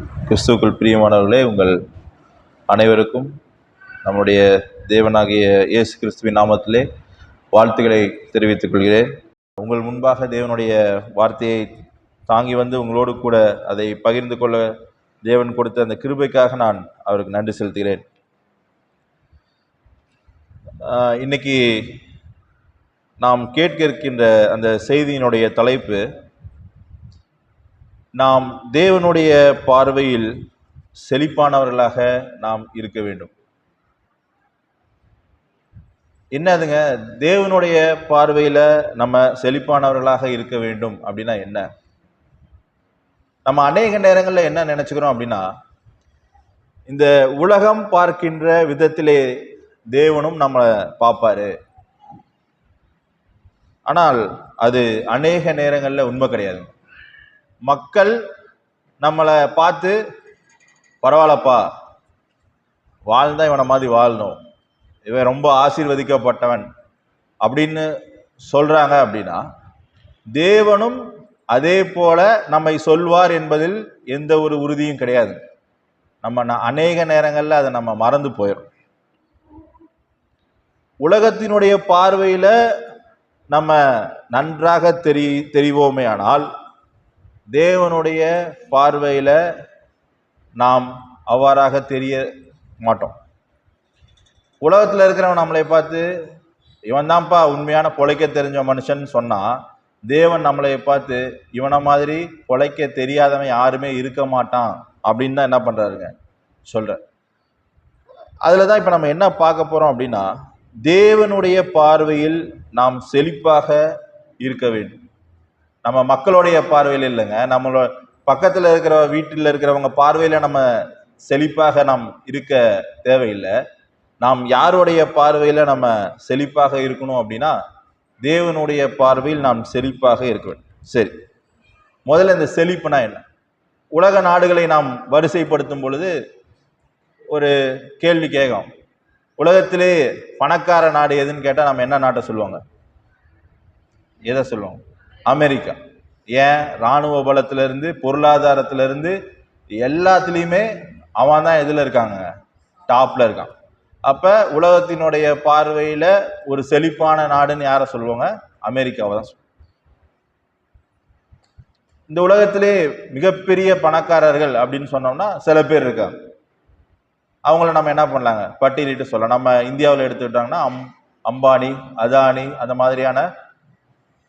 கிறிஸ்துவுக்குள் பிரியமானவர்களே, உங்கள் அனைவருக்கும் நம்முடைய தேவனாகிய இயேசு கிறிஸ்துவின் நாமத்திலே வாழ்த்துக்களை தெரிவித்துக் கொள்கிறேன். உங்கள் முன்பாக தேவனுடைய வார்த்தையை தாங்கி வந்து உங்களோடு கூட அதை பகிர்ந்து கொள்ள தேவன் கொடுத்த அந்த கிருபைக்காக நான் அவருக்கு நன்றி செலுத்துகிறேன். இன்னைக்கு நாம் கேட்க இருக்கின்ற அந்த செய்தியினுடைய தலைப்பு, நாம் தேவனுடைய பார்வையில் செழிப்பானவர்களாக நாம் இருக்க வேண்டும். என்னதுங்க தேவனுடைய பார்வையில நம்ம செழிப்பானவர்களாக இருக்க வேண்டும் அப்படின்னா என்ன? நம்ம அநேக நேரங்களில் என்ன நினைச்சுக்கிறோம் அப்படின்னா, இந்த உலகம் பார்க்கின்ற விதத்திலே தேவனும் நம்மளை பார்ப்பாரு. ஆனால் அது அநேக நேரங்களில் உண்மை கிடையாது. மக்கள் நம்மளை பார்த்து பரவாயில்லப்பா, வாழ்ந்தா இவனை மாதிரி வாழணும், இவன் ரொம்ப ஆசீர்வதிக்கப்பட்டவன் அப்படின்னு சொல்றாங்க. அப்படின்னா தேவனும் அதே போல நம்மை சொல்வார் என்பதில் எந்த ஒரு உறுதியும் கிடையாது. நம்ம அநேக நேரங்களில் அதை நம்ம மறந்து போயிடும். உலகத்தினுடைய பார்வையில நம்ம நன்றாக தெரிவோமே, ஆனால் தேவனுடைய பார்வையில நாம் அவ்வாறாக தெரிய மாட்டோம். உலகத்தில் இருக்கிறவன் நம்மளை பார்த்து இவன் தான்ப்பா உண்மையான பொழைக்க தெரிஞ்ச மனுஷன் சொன்னா, தேவன் நம்மளை பார்த்து இவனை மாதிரி பொழைக்க தெரியாதவன் யாருமே இருக்க மாட்டான் அப்படின்னு தான் என்ன பண்றாருங்க சொல்ற. அதுலதான் இப்ப நம்ம என்ன பார்க்க போறோம் அப்படின்னா, தேவனுடைய பார்வையில் நாம் செழிப்பாக இருக்க வேண்டும். நம்ம மக்களுடைய பார்வையில் இல்லைங்க, நம்மளோட பக்கத்துல இருக்கிற வீட்டில் இருக்கிறவங்க பார்வையில நம்ம செழிப்பாக நாம் இருக்க தேவையில்லை. நாம் யாருடைய பார்வையில நம்ம செழிப்பாக இருக்கணும் அப்படின்னா, தேவனுடைய பார்வையில் நாம் செழிப்பாக இருக்க வேண்டும். சரி, முதல்ல இந்த செழிப்புனா என்ன? உலக நாடுகளை நாம் வரிசைப்படுத்தும் பொழுது ஒரு கேள்வி கேட்கும். உலகத்திலே பணக்கார நாடு எதுன்னு கேட்டால் நம்ம என்ன நாட்டை சொல்லுவாங்க? எதை சொல்லுவோம்? அமெரிக்கா. ஏன்? இராணுவ பலத்திலிருந்து பொருளாதாரத்திலிருந்து எல்லாத்துலேயுமே அவன் தான் எதில் இருக்காங்க? டாப்ல இருக்கான். அப்ப உலகத்தினுடைய பார்வையில ஒரு செழிப்பான நாடுன்னு யாரை சொல்லுவாங்க? அமெரிக்காவை தான் சொல்லுவாங்க. இந்த உலகத்திலே மிகப்பெரிய பணக்காரர்கள் அப்படின்னு சொன்னோம்னா சில பேர் இருக்காங்க. அவங்கள நம்ம என்ன பண்ணலாங்க பட்டியலிட்டு சொல்லலாம். நம்ம இந்தியாவில் எடுத்துக்கிட்டாங்கன்னா அம்பானி, அதானி, அந்த மாதிரியான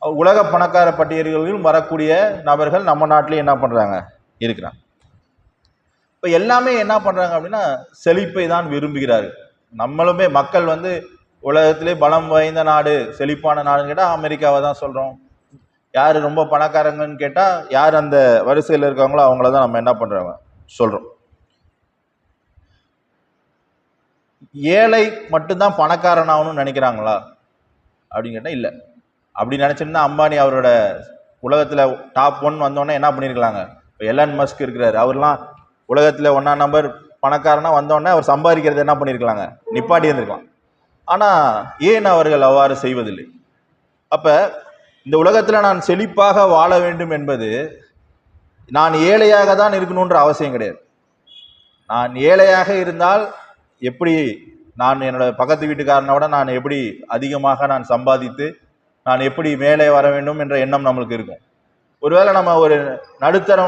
உலக பணக்கார பட்டியல்களிலும் வரக்கூடிய நபர்கள் நம்ம நாட்டிலேயே என்ன பண்றாங்க இருக்கிறாங்க. இப்ப எல்லாமே என்ன பண்றாங்க அப்படின்னா செழிப்பை தான் விரும்புகிறார்கள். நம்மளுமே மக்கள் வந்து உலகத்திலே பலம் வாய்ந்த நாடு, செழிப்பான நாடுன்னு கேட்டா அமெரிக்காவை தான் சொல்றோம். யாரு ரொம்ப பணக்காரங்கன்னு கேட்டா யார் அந்த வரிசையில் இருக்காங்களோ அவங்கள தான் நம்ம என்ன பண்றாங்க சொல்றோம். ஏழை மட்டும்தான் பணக்காரன் ஆகணும்னு நினைக்கிறாங்களா அப்படின்னு கேட்டா இல்லை. அப்படி நினைச்சிருந்தா அம்பானி அவரோட உலகத்துல டாப் 1 வந்தோடனே என்ன பண்ணிருக்கலாங்க? எலான் மஸ்க் இருக்கிறாரு, அவர்லாம் உலகத்துல 1ஆம் நம்பர் பணக்காரனா வந்தோடனே அவர் சம்பாதிக்கிறது என்ன பண்ணிருக்கலாங்க? நிப்பாட்டி இருந்திருக்கலாம். ஆனா ஏன் அவர்கள் அவ்வாறு செய்வதில்லை? அப்ப இந்த உலகத்துல நான் செழிப்பாக வாழ வேண்டும் என்பது நான் ஏழையாக தான் இருக்கணும்ன்ற அவசியம் கிடையாது. நான் ஏழையாக இருந்தால் எப்படி நான் என்னோட பக்கத்து வீட்டுக்காரனோட நான் எப்படி அதிகமாக நான் சம்பாதித்து நான் எப்படி மேலே வர வேண்டும் என்ற எண்ணம் நம்மளுக்கு இருக்கும். ஒருவேளை நம்ம ஒரு நடுத்தர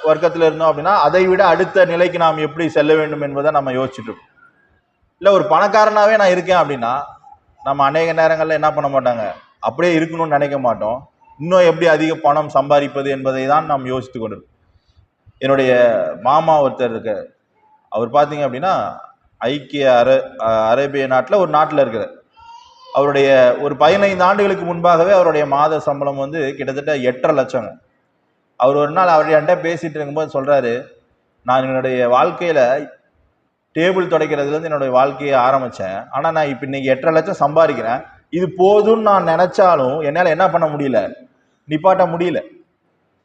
வர்க்கத்தில் இருந்தோம் அப்படின்னா அதை விட அடுத்த நிலைக்கு நாம் எப்படி செல்ல வேண்டும் என்பதை நம்ம யோசிச்சுட்டு இருக்கோம். இல்லை ஒரு பணக்காரனாவே நான் இருக்கேன் அப்படின்னா நம்ம அநேக நேரங்களில் என்ன பண்ண மாட்டாங்க, அப்படியே இருக்கணும்னு நினைக்க மாட்டோம். இன்னும் எப்படி அதிக பணம் சம்பாதிப்பது என்பதை தான் நாம் யோசித்து கொண்டிருக்கோம். என்னுடைய மாமா ஒருத்தர் இருக்க, அவர் பார்த்தீங்க அப்படின்னா ஐக்கிய அரேபிய நாட்டில் ஒரு நாட்டில் இருக்கிறார். அவருடைய ஒரு 15 ஆண்டுகளுக்கு முன்பாகவே அவருடைய மாத சம்பளம் வந்து கிட்டத்தட்ட 8.5 லட்சங்க. அவர் ஒரு நாள் அவர்கிட்ட பேசிட்டு இருக்கும்போது சொல்றாரு, நான் என்னுடைய வாழ்க்கையில டேபிள் துடைக்கிறதுலேருந்து என்னுடைய வாழ்க்கையை ஆரம்பிச்சேன். ஆனா நான் இப்ப இன்னைக்கு 8.5 லட்சம் சம்பாதிக்கிறேன். இது போதும்னு நான் நினைச்சாலும் என்னால் என்ன பண்ண முடியல, நிப்பாட்ட முடியல.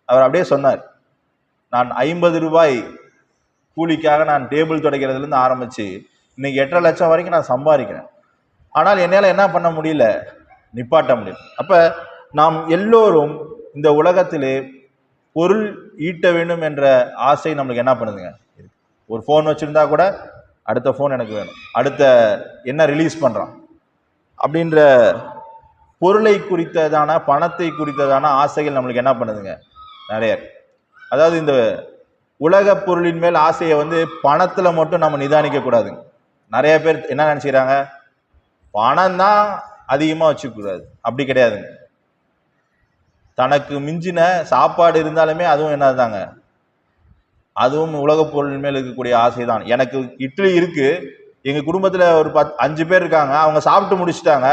அவர் அப்படியே சொன்னார், நான் 50 ரூபாய் கூலிக்காக நான் டேபிள் துடைக்கிறதுலேருந்து ஆரம்பிச்சு இன்னைக்கு 8.5 லட்சம் வரைக்கும் நான் சம்பாதிக்கிறேன். ஆனால் என்னால் என்ன பண்ண முடியல, நிப்பாட்ட முடியல. அப்ப நாம் எல்லோரும் இந்த உலகத்திலே பொருள் ஈட்ட வேண்டும் என்ற ஆசை நம்மளுக்கு என்ன பண்ணுதுங்க? ஒரு ஃபோன் வச்சுருந்தா கூட அடுத்த ஃபோன் எனக்கு வேணும், அடுத்த என்ன ரிலீஸ் பண்ணுறான் அப்படின்ற பொருளை குறித்ததான, பணத்தை குறித்ததான ஆசைகள் நம்மளுக்கு என்ன பண்ணுதுங்க? நிறைய. அதாவது இந்த உலக பொருளின் மேல் ஆசையை பணத்தில் மட்டும் நம்ம நிதானிக்க கூடாதுங்க. நிறைய பேர் என்ன நினச்சிக்கிறாங்க, பணம் தான் அதிகமாக வச்சுக்கூடாது. அப்படி கிடையாதுங்க. தனக்கு மிஞ்சின சாப்பாடு இருந்தாலுமே அதுவும் என்னதாங்க, அதுவும் உலக பொருளின் மேல் இருக்கக்கூடிய ஆசை தான். எனக்கு இட்லி இருக்கு, எங்க குடும்பத்துல ஒரு 5 பேர் இருக்காங்க, அவங்க சாப்பிட்டு முடிச்சுட்டாங்க,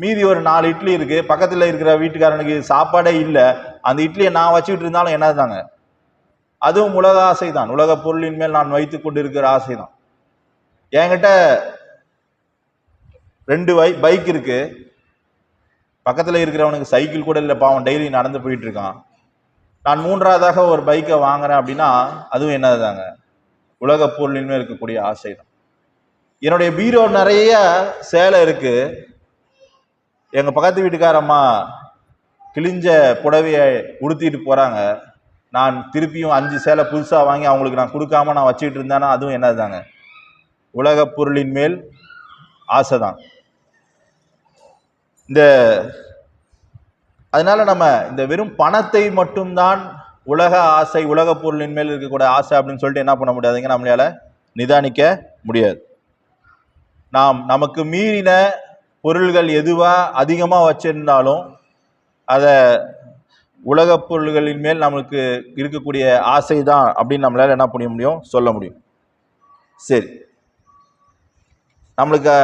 மீதி ஒரு 4 இட்லி இருக்கு, பக்கத்துல இருக்கிற வீட்டுக்காரனுக்கு சாப்பாடே இல்லை, அந்த இட்லியை நான் வச்சுக்கிட்டு இருந்தாலும் என்னதாங்க, அதுவும் உலக ஆசை தான். உலக பொருளின் மேல் நான் வைத்துக் கொண்டு இருக்கிற ஆசை தான். என்கிட்ட 2 பைக் இருக்கு, பக்கத்துல இருக்கிறவனுக்கு சைக்கிள் கூட இல்லை, பாவம் டெய்லி நடந்து போயிட்டு இருக்கான். நான் 3ஆவதாக ஒரு பைக்கை வாங்குறேன் அப்படின்னா அதுவும் என்னதாங்க, உலக பொருளின் மேல் இருக்கக்கூடிய ஆசை தான். என்னுடைய பீரோ நிறைய சேலை இருக்கு, எங்க பக்கத்து வீட்டுக்காரம்மா கிழிஞ்ச புடவையை உடுத்திட்டு போறாங்க, நான் திருப்பியும் 5 சேலை புதுசா வாங்கி அவங்களுக்கு நான் கொடுக்காம நான் வச்சுக்கிட்டு இருந்தேன்னா அதுவும் என்னதாங்க, உலக பொருளின் மேல் ஆசைதான். அதனால நம்ம இந்த வெறும் பணத்தை மட்டும்தான் உலக ஆசை, உலக பொருளின் மேல் இருக்கக்கூடிய ஆசை அப்படின்னு சொல்லிட்டு என்ன பண்ண முடியாதுங்க, நம்மளால நிதானிக்க முடியாது. நாம் நமக்கு மீறின பொருள்கள் எதுவா அதிகமா வச்சிருந்தாலும் அதை உலக பொருள்களின் மேல் நம்மளுக்கு இருக்கக்கூடிய ஆசை தான் அப்படின்னு நம்மளால என்ன பண்ண முடியும், சொல்ல முடியும். சரி, நம்மளுக்கு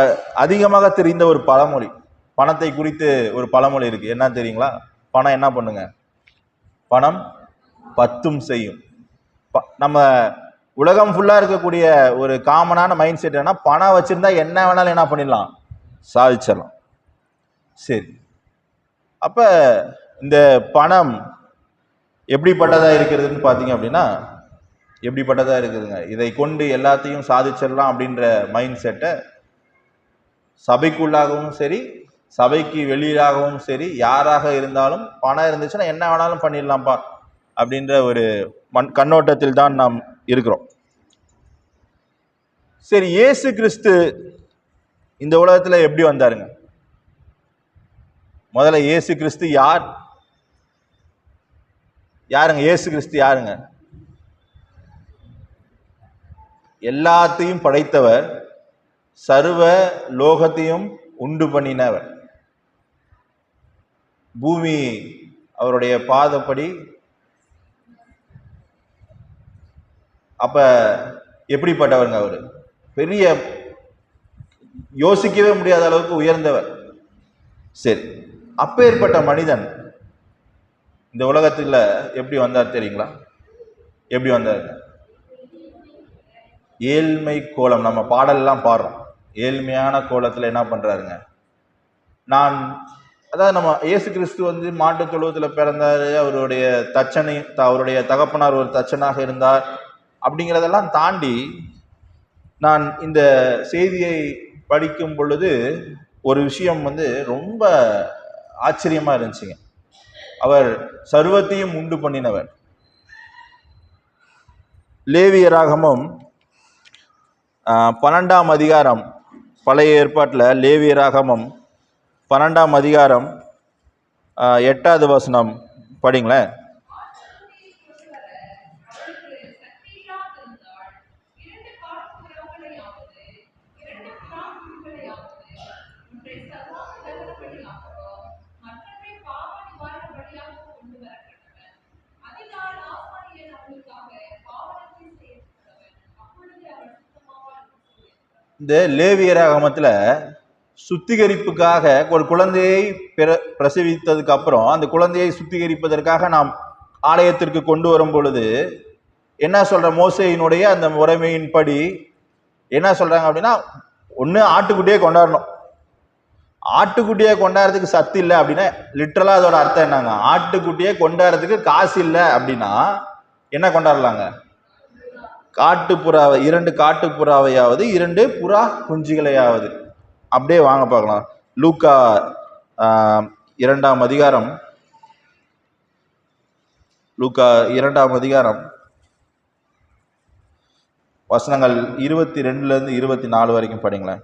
அதிகமாக தெரிந்த ஒரு பழமொழி, பணத்தை குறித்து ஒரு பழமொழி இருக்கு. என்ன தெரியுங்களா? பணம் என்ன பண்ணுங்க, பணம் பத்தும் செய்யும். நம்ம உலகம் ஃபுல்லா இருக்கக்கூடிய ஒரு காமனான மைண்ட் செட் என்ன, பணம் வச்சிருந்தா என்ன வேணாலும் என்ன பண்ணிடலாம், சாதிச்சிடலாம். சரி, அப்ப இந்த பணம் எப்படிப்பட்டதா இருக்கிறதுன்னு பாத்தீங்க அப்படின்னா, எப்படிப்பட்டதா இருக்குதுங்க, இதை கொண்டு எல்லாத்தையும் சாதிச்சிடலாம் அப்படின்ற மைண்ட் செட்டை சபைக்குள்ளாகவும் சரி, சபைக்கு வெளியிலாகவும் சரி, யாராக இருந்தாலும் பணம் இருந்துச்சுன்னா என்ன வேணாலும் பண்ணிடலாம்ப்பா அப்படின்ற ஒரு கண்ணோட்டத்தில் தான் நாம் இருக்கிறோம். சரி, இயேசு கிறிஸ்து இந்த உலகத்துல எப்படி வந்தாருங்க? முதல்ல இயேசு கிறிஸ்து யாருங்க? இயேசு கிறிஸ்து யாருங்க? எல்லாத்தையும் படைத்தவர், சர்வ லோகத்தையும் உண்டு பண்ணினவர். பூமி அவருடைய பாதப்படி. அப்ப எப்படிப்பட்டவருங்க அவரு? பெரிய, யோசிக்கவே முடியாத அளவுக்கு உயர்ந்தவர். சரி, அப்பேற்பட்ட மனிதன் இந்த உலகத்துல எப்படி வந்தார் தெரியுங்களா? எப்படி வந்தார்? ஏழ்மை கோலம். நம்ம பாடல்லாம் பாடுறோம், ஏழ்மையான கோலத்துல என்ன பண்றாருங்க. அதாவது நம்ம இயேசு கிறிஸ்து மாட்டு தொழுவத்துல பிறந்தாரு, அவருடைய தகப்பனார் ஒரு தச்சனாக இருந்தார் அப்படிங்கிறதெல்லாம் தாண்டி, நான் இந்த செய்தியை படிக்கும் பொழுது ஒரு விஷயம் ரொம்ப ஆச்சரியமா இருந்துச்சுங்க. அவர் சர்வத்தையும் உண்டு பண்ணினவர். லேவியராகமம் 12ஆம் அதிகாரம், பழைய ஏற்பாட்டில் லேவியராகமம் 12ஆம் அதிகாரம் 8வது வசனம் படிங்களேன். இந்த லேவியராகமத்துல சுத்திகரிப்புக்காக ஒரு குழந்தையை பிரசவித்ததுக்கு அப்புறம் அந்த குழந்தையை சுத்திகரிப்பதற்காக நாம் ஆலயத்திற்கு கொண்டு வரும் பொழுது என்ன சொல்ற, மோசையினுடைய அந்த முறைமையின்படி என்ன சொல்றாங்க அப்படின்னா, ஒண்ணு ஆட்டுக்குட்டியே கொண்டாடணும். ஆட்டுக்குட்டியை கொண்டாடுறதுக்கு சத்து இல்லை அப்படின்னா லிட்டரலா அதோட அர்த்தம் என்னங்க, ஆட்டுக்குட்டியை கொண்டாடுறதுக்கு காசு இல்லை அப்படின்னா என்ன கொண்டாடலாங்க, காட்டுப்புறாவை, 2 காட்டுப்புறாவையாவது 2 புறா குஞ்சுகளையாவது. அப்படியே வாங்க பார்க்கலாம். லூக்கா 2ஆம் அதிகாரம் லூக்கா 2ஆம் அதிகாரம் வசனங்கள் 22 24 வரைக்கும் படிங்களேன்.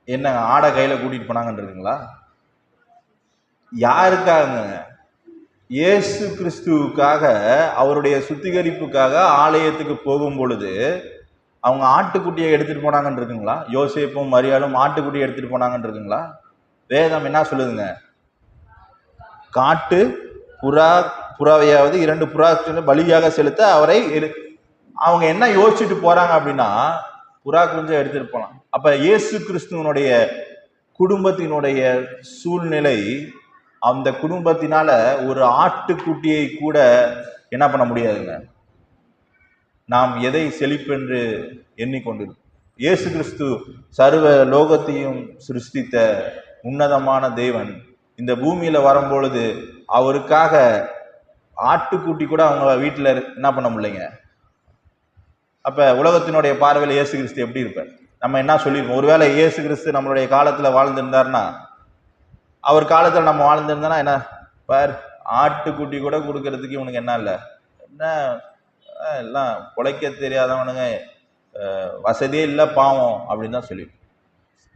என்ன ஆடை கையில கூட்டிட்டு போனாங்கன்றீங்களா? யாருக்காக? இயேசு கிறிஸ்துவுக்காக, அவருடைய சுத்திகரிப்புக்காக ஆலயத்துக்கு போகும் பொழுது அவங்க ஆட்டுக்குட்டியை எடுத்துட்டு போனாங்கன்னு இருக்குங்களா? யோசேப்பும் மரியாளும் ஆட்டுக்குட்டியை எடுத்துட்டு போனாங்கன்னு இருக்குங்களா? வேதம் என்ன சொல்லுதுங்க? காட்டு புறாவையாவது 2 புறா பலியாக செலுத்த அவரை அவங்க என்ன யோசிச்சுட்டு போறாங்க அப்படின்னா, புறா குஞ்சை எடுத்துட்டு போலாம். அப்ப இயேசு கிறிஸ்துவனுடைய குடும்பத்தினுடைய சூழ்நிலை, அந்த குடும்பத்தினால ஒரு ஆட்டுக்குட்டியை கூட என்ன பண்ண முடியாதுங்க. நாம் எதை செழிப்பென்று எண்ணிக்கொண்டிருக்கோம். இயேசு கிறிஸ்து சர்வ லோகத்தையும் சிருஷ்டித்த உன்னதமான தேவன் இந்த பூமியில வரும்பொழுது அவருக்காக ஆட்டுக்குட்டி கூட அவங்க வீட்டுல என்ன பண்ண முடியலைங்க. அப்ப உலகத்தினுடைய பார்வையில் இயேசு கிறிஸ்து எப்படி இருப்பார்? நம்ம என்ன சொல்லியிருக்கோம்? ஒருவேளை இயேசு கிறிஸ்து நம்மளுடைய காலத்துல வாழ்ந்திருந்தாருன்னா, அவர் காலத்துல நம்ம வாழ்ந்திருந்தோம்னா என்ன பார், ஆட்டுக்குட்டி கூட கொடுக்கறதுக்கு இவனுக்கு என்ன இல்லை, என்ன எல்லாம் பொழைக்க தெரியாதவனுங்க, வசதியே இல்லை பாவம் அப்படின்னு தான் சொல்லியிருக்கோம்.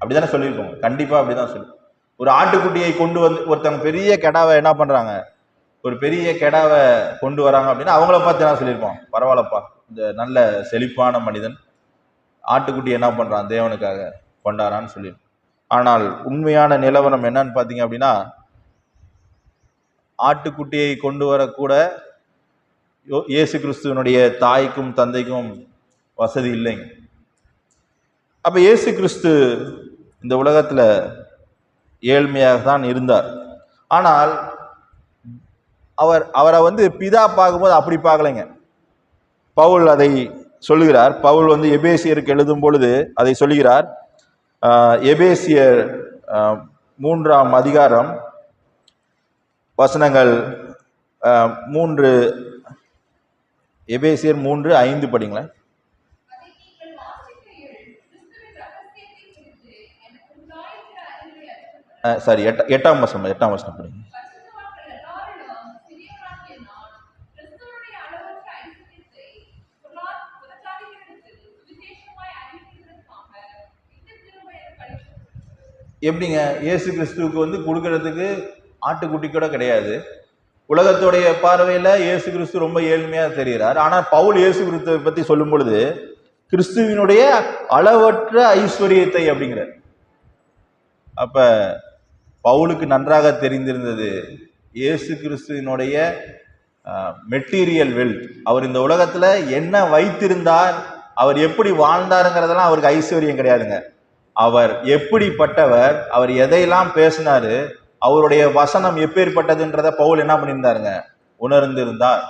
அப்படிதானே சொல்லியிருக்கோம். கண்டிப்பா அப்படிதான் சொல்லி ஒரு ஆட்டுக்குட்டியை கொண்டு வந்து ஒருத்தவங்க பெரிய கெடாவை என்ன பண்றாங்க, ஒரு பெரிய கெடாவை கொண்டு வராங்க அப்படின்னா அவங்கள பார்த்து என்ன சொல்லியிருப்போம்? பரவாயில்லப்பா, இந்த நல்ல செழிப்பான மனிதன் ஆட்டுக்குட்டி என்ன பண்றான், தேவனுக்காக கொண்டாரான்னு சொல்லியிருப்போம். ஆனால் உண்மையான நிலவரம் என்னன்னு பார்த்தீங்க அப்படின்னா, ஆட்டுக்குட்டியை கொண்டு வரக்கூட இயேசு கிறிஸ்துவனுடைய தாய்க்கும் தந்தைக்கும் வசதி இல்லைங்க. அப்ப இயேசு கிறிஸ்து இந்த உலகத்துல ஏழ்மையாக தான் இருந்தார். ஆனால் அவரை பிதா பார்க்கும்போது அப்படி பார்க்கலைங்க. பவுல் அதை சொல்லுகிறார். பவுல் எபேசியருக்கு எழுதும் பொழுது அதை சொல்லுகிறார். எபேசியர் 3ஆம் அதிகாரம் வசனங்கள் 3, எபேசியர் 3:5 படிங்களேன். சாரி, 8ஆம் வசனம் படிங்க. எப்படிங்க? இயேசு கிறிஸ்துவுக்கு கொடுக்கறதுக்கு ஆட்டுக்குட்டி கூட கிடையாது. உலகத்துடைய பார்வையில இயேசு கிறிஸ்து ரொம்ப ஏழ்மையா தெரிகிறார். ஆனால் பவுல் இயேசு கிறிஸ்துவை பத்தி சொல்லும் பொழுது கிறிஸ்துவினுடைய அளவற்ற ஐஸ்வர்யத்தை அப்படிங்கிறார். அப்ப பவுலுக்கு நன்றாக தெரிந்திருந்தது இயேசு கிறிஸ்துவினுடைய மெட்டீரியல் வெல்த். அவர் இந்த உலகத்துல என்ன வைத்திருந்தார், அவர் எப்படி வாழ்ந்தாருங்கிறதெல்லாம் அவருக்கு ஐஸ்வர்யம் கிடையாதுங்க. அவர் எப்படிப்பட்டவர், அவர் எதையெல்லாம் பேசினாரு, அவருடைய வசனம் எப்பேற்பட்டதுன்றத பவுல் என்ன பண்ணியிருந்தாருங்க, உணர்ந்திருந்தார்.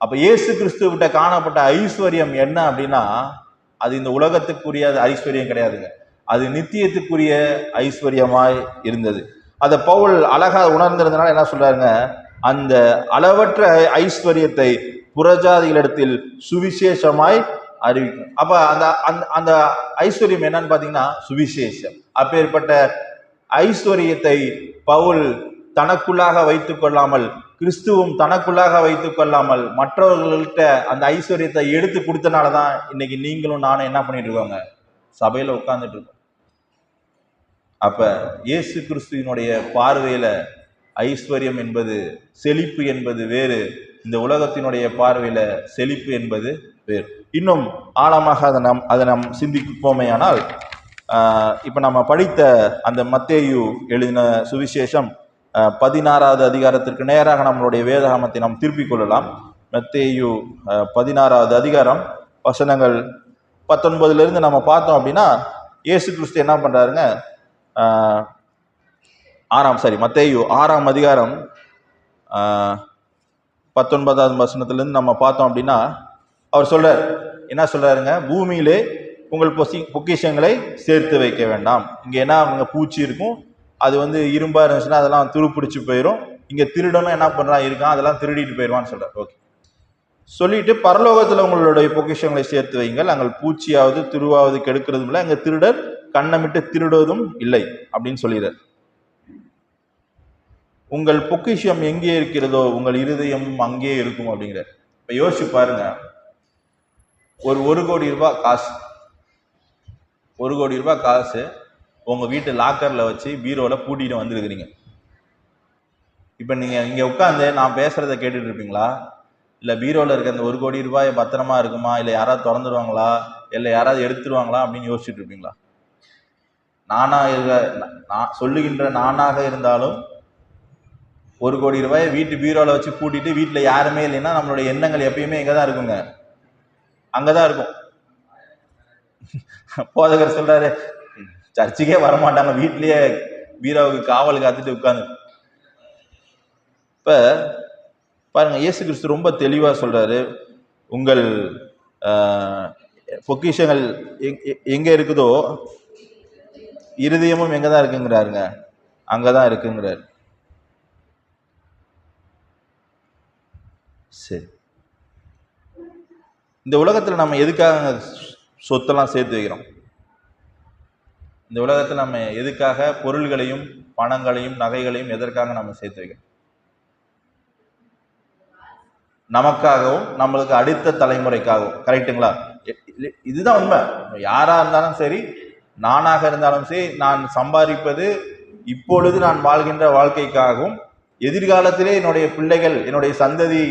அப்ப இயேசு கிறிஸ்துவிட்ட காணப்பட்ட ஐஸ்வர்யம் என்ன அப்படின்னா, அது இந்த உலகத்துக்குரிய ஐஸ்வர்யம் கிடையாதுங்க. அது நித்தியத்துக்குரிய ஐஸ்வர்யமாய் இருந்தது. அதை பவுல் அழகா உணர்ந்திருந்தனால என்ன சொல்றாருங்க, அந்த அளவற்ற ஐஸ்வர்யத்தை புறஜாதிகளிடத்தில் சுவிசேஷமாய் அறிவிக்கும். அப்ப அந்த அந்த ஐஸ்வர்யம் என்னன்னு பாத்தீங்கன்னா சுவிசேஷம். அப்பேற்பட்ட ஐஸ்வர்யத்தை பவுல் தனக்குள்ளாக வைத்துக் கொள்ளாமல், கிறிஸ்துவும் தனக்குள்ளாக வைத்துக் கொள்ளாமல் மற்றவர்கள்ட்ட அந்த ஐஸ்வர்யத்தை எடுத்து கொடுத்தனாலதான் இன்னைக்கு நீங்களும் நானும் என்ன பண்ணிட்டு இருக்கோங்க, சபையில உட்கார்ந்துட்டு இருக்கோம். அப்ப இயேசு கிறிஸ்துவினுடைய பார்வையில ஐஸ்வர்யம் என்பது, செழிப்பு என்பது வேறு, இந்த உலகத்தினுடைய பார்வையில செழிப்பு என்பது வேறு. இன்னும் ஆழமாக அதை நாம் சிந்திப்போமேயானால், இப்ப நம்ம படித்த அந்த மத்தேயு எழுதின சுவிசேஷம் 16வது அதிகாரத்திற்கு நேராக நம்மளுடைய வேதாகமத்தை நாம் திருப்பிக் கொள்ளலாம். மத்தேயு 16வது அதிகாரம் வசனங்கள் 19 நம்ம பார்த்தோம் அப்படின்னா, இயேசு கிறிஸ்து என்ன பண்றாருங்க, மத்தேயு 6ஆம் அதிகாரம் 19வது வசனத்திலிருந்து நம்ம பார்த்தோம் அப்படின்னா, அவர் சொல்றார், என்ன சொல்றாருங்க, பூமியிலே உங்கள் பொக்கிஷங்களை சேர்த்து வைக்க வேண்டாம். இங்க என்ன அங்க பூச்சி இருக்கும், அது இரும்பா இருந்துச்சுன்னா அதெல்லாம் துருப்பிடிச்சு போயிடும். இங்க திருடனும் என்ன பண்றான் இருக்கான், அதெல்லாம் திருடிட்டு போயிடுவான்னு சொல்றாரு. ஓகே, சொல்லிட்டு பரலோகத்துல உங்களுடைய பொக்கிஷங்களை சேர்த்து வைங்கள், அங்கே பூச்சியாவது துருவாவது கெடுக்கிறதும் இல்லை, அங்க திருடர் கண்ணமிட்டு திருடுவதும் இல்லை அப்படின்னு சொல்லிடுறார். உங்கள் பொக்கிஷம் எங்கே இருக்கிறதோ உங்கள் இருதயம் அங்கே இருக்கும் அப்படிங்கிற. இப்ப யோசிச்சு பாருங்க, ஒரு கோடி ரூபாய் காசு, 1 கோடி ரூபாய் காசு உங்க வீட்டு லாக்கர்ல வச்சு பீரோல பூட்டிட்டு வந்துருக்கிறீங்க. இப்ப நீங்க இங்க உட்காந்து நான் பேசுறத கேட்டுட்டு இருப்பீங்களா, இல்ல பீரோல இருக்க அந்த 1 கோடி ரூபாய் பத்திரமா இருக்குமா, இல்ல யாராவது திறந்துடுவாங்களா, இல்ல யாராவது எடுத்துருவாங்களா அப்படின்னு யோசிச்சுட்டு இருப்பீங்களா? நான் சொல்லுகின்ற நானாக இருந்தாலும் 1 கோடி ரூபாயை வீட்டு பீரோல வச்சு பூட்டிட்டு வீட்டுல யாருமே இல்லைன்னா நம்மளுடைய எண்ணங்கள் எப்பயுமே எங்கதான் இருக்குங்க, அங்கதான் இருக்கும். போதகர் சொல்றாரு, சர்ச்சுக்கே வரமாட்டாங்க, வீட்லயே பீரோவுக்கு காவல் காத்துட்டு உட்கார்ந்து. இப்ப பாருங்க, இயேசு கிறிஸ்து ரொம்ப தெளிவா சொல்றாரு, உங்கள் பொக்கிஷங்கள் எங்க இருக்குதோ இருதயமும் எங்கதான் இருக்குங்கிறாருங்க, அங்கதான் இருக்குங்கிறாரு. சரி, இந்த உலகத்துல நம்ம எதுக்காக சொத்தெல்லாம் சேர்த்து வைக்கிறோம்? இந்த உலகத்துல நம்ம எதுக்காக பொருள்களையும் பணங்களையும் நகைகளையும் எதற்காக நம்ம சேர்த்து வைக்கிறோம்? நமக்காகவும் நம்மளுக்கு அடுத்த தலைமுறைக்காகவும். கரெக்டுங்களா? இதுதான் உண்மை. யாரா இருந்தாலும் சரி, நானாக இருந்தாலும் சரி, நான் சம்பாதிப்பது இப்பொழுது நான் வாழ்கின்ற வாழ்க்கைக்காகவும் எதிர்காலத்திலே என்னுடைய பிள்ளைகள் என்னுடைய சந்ததி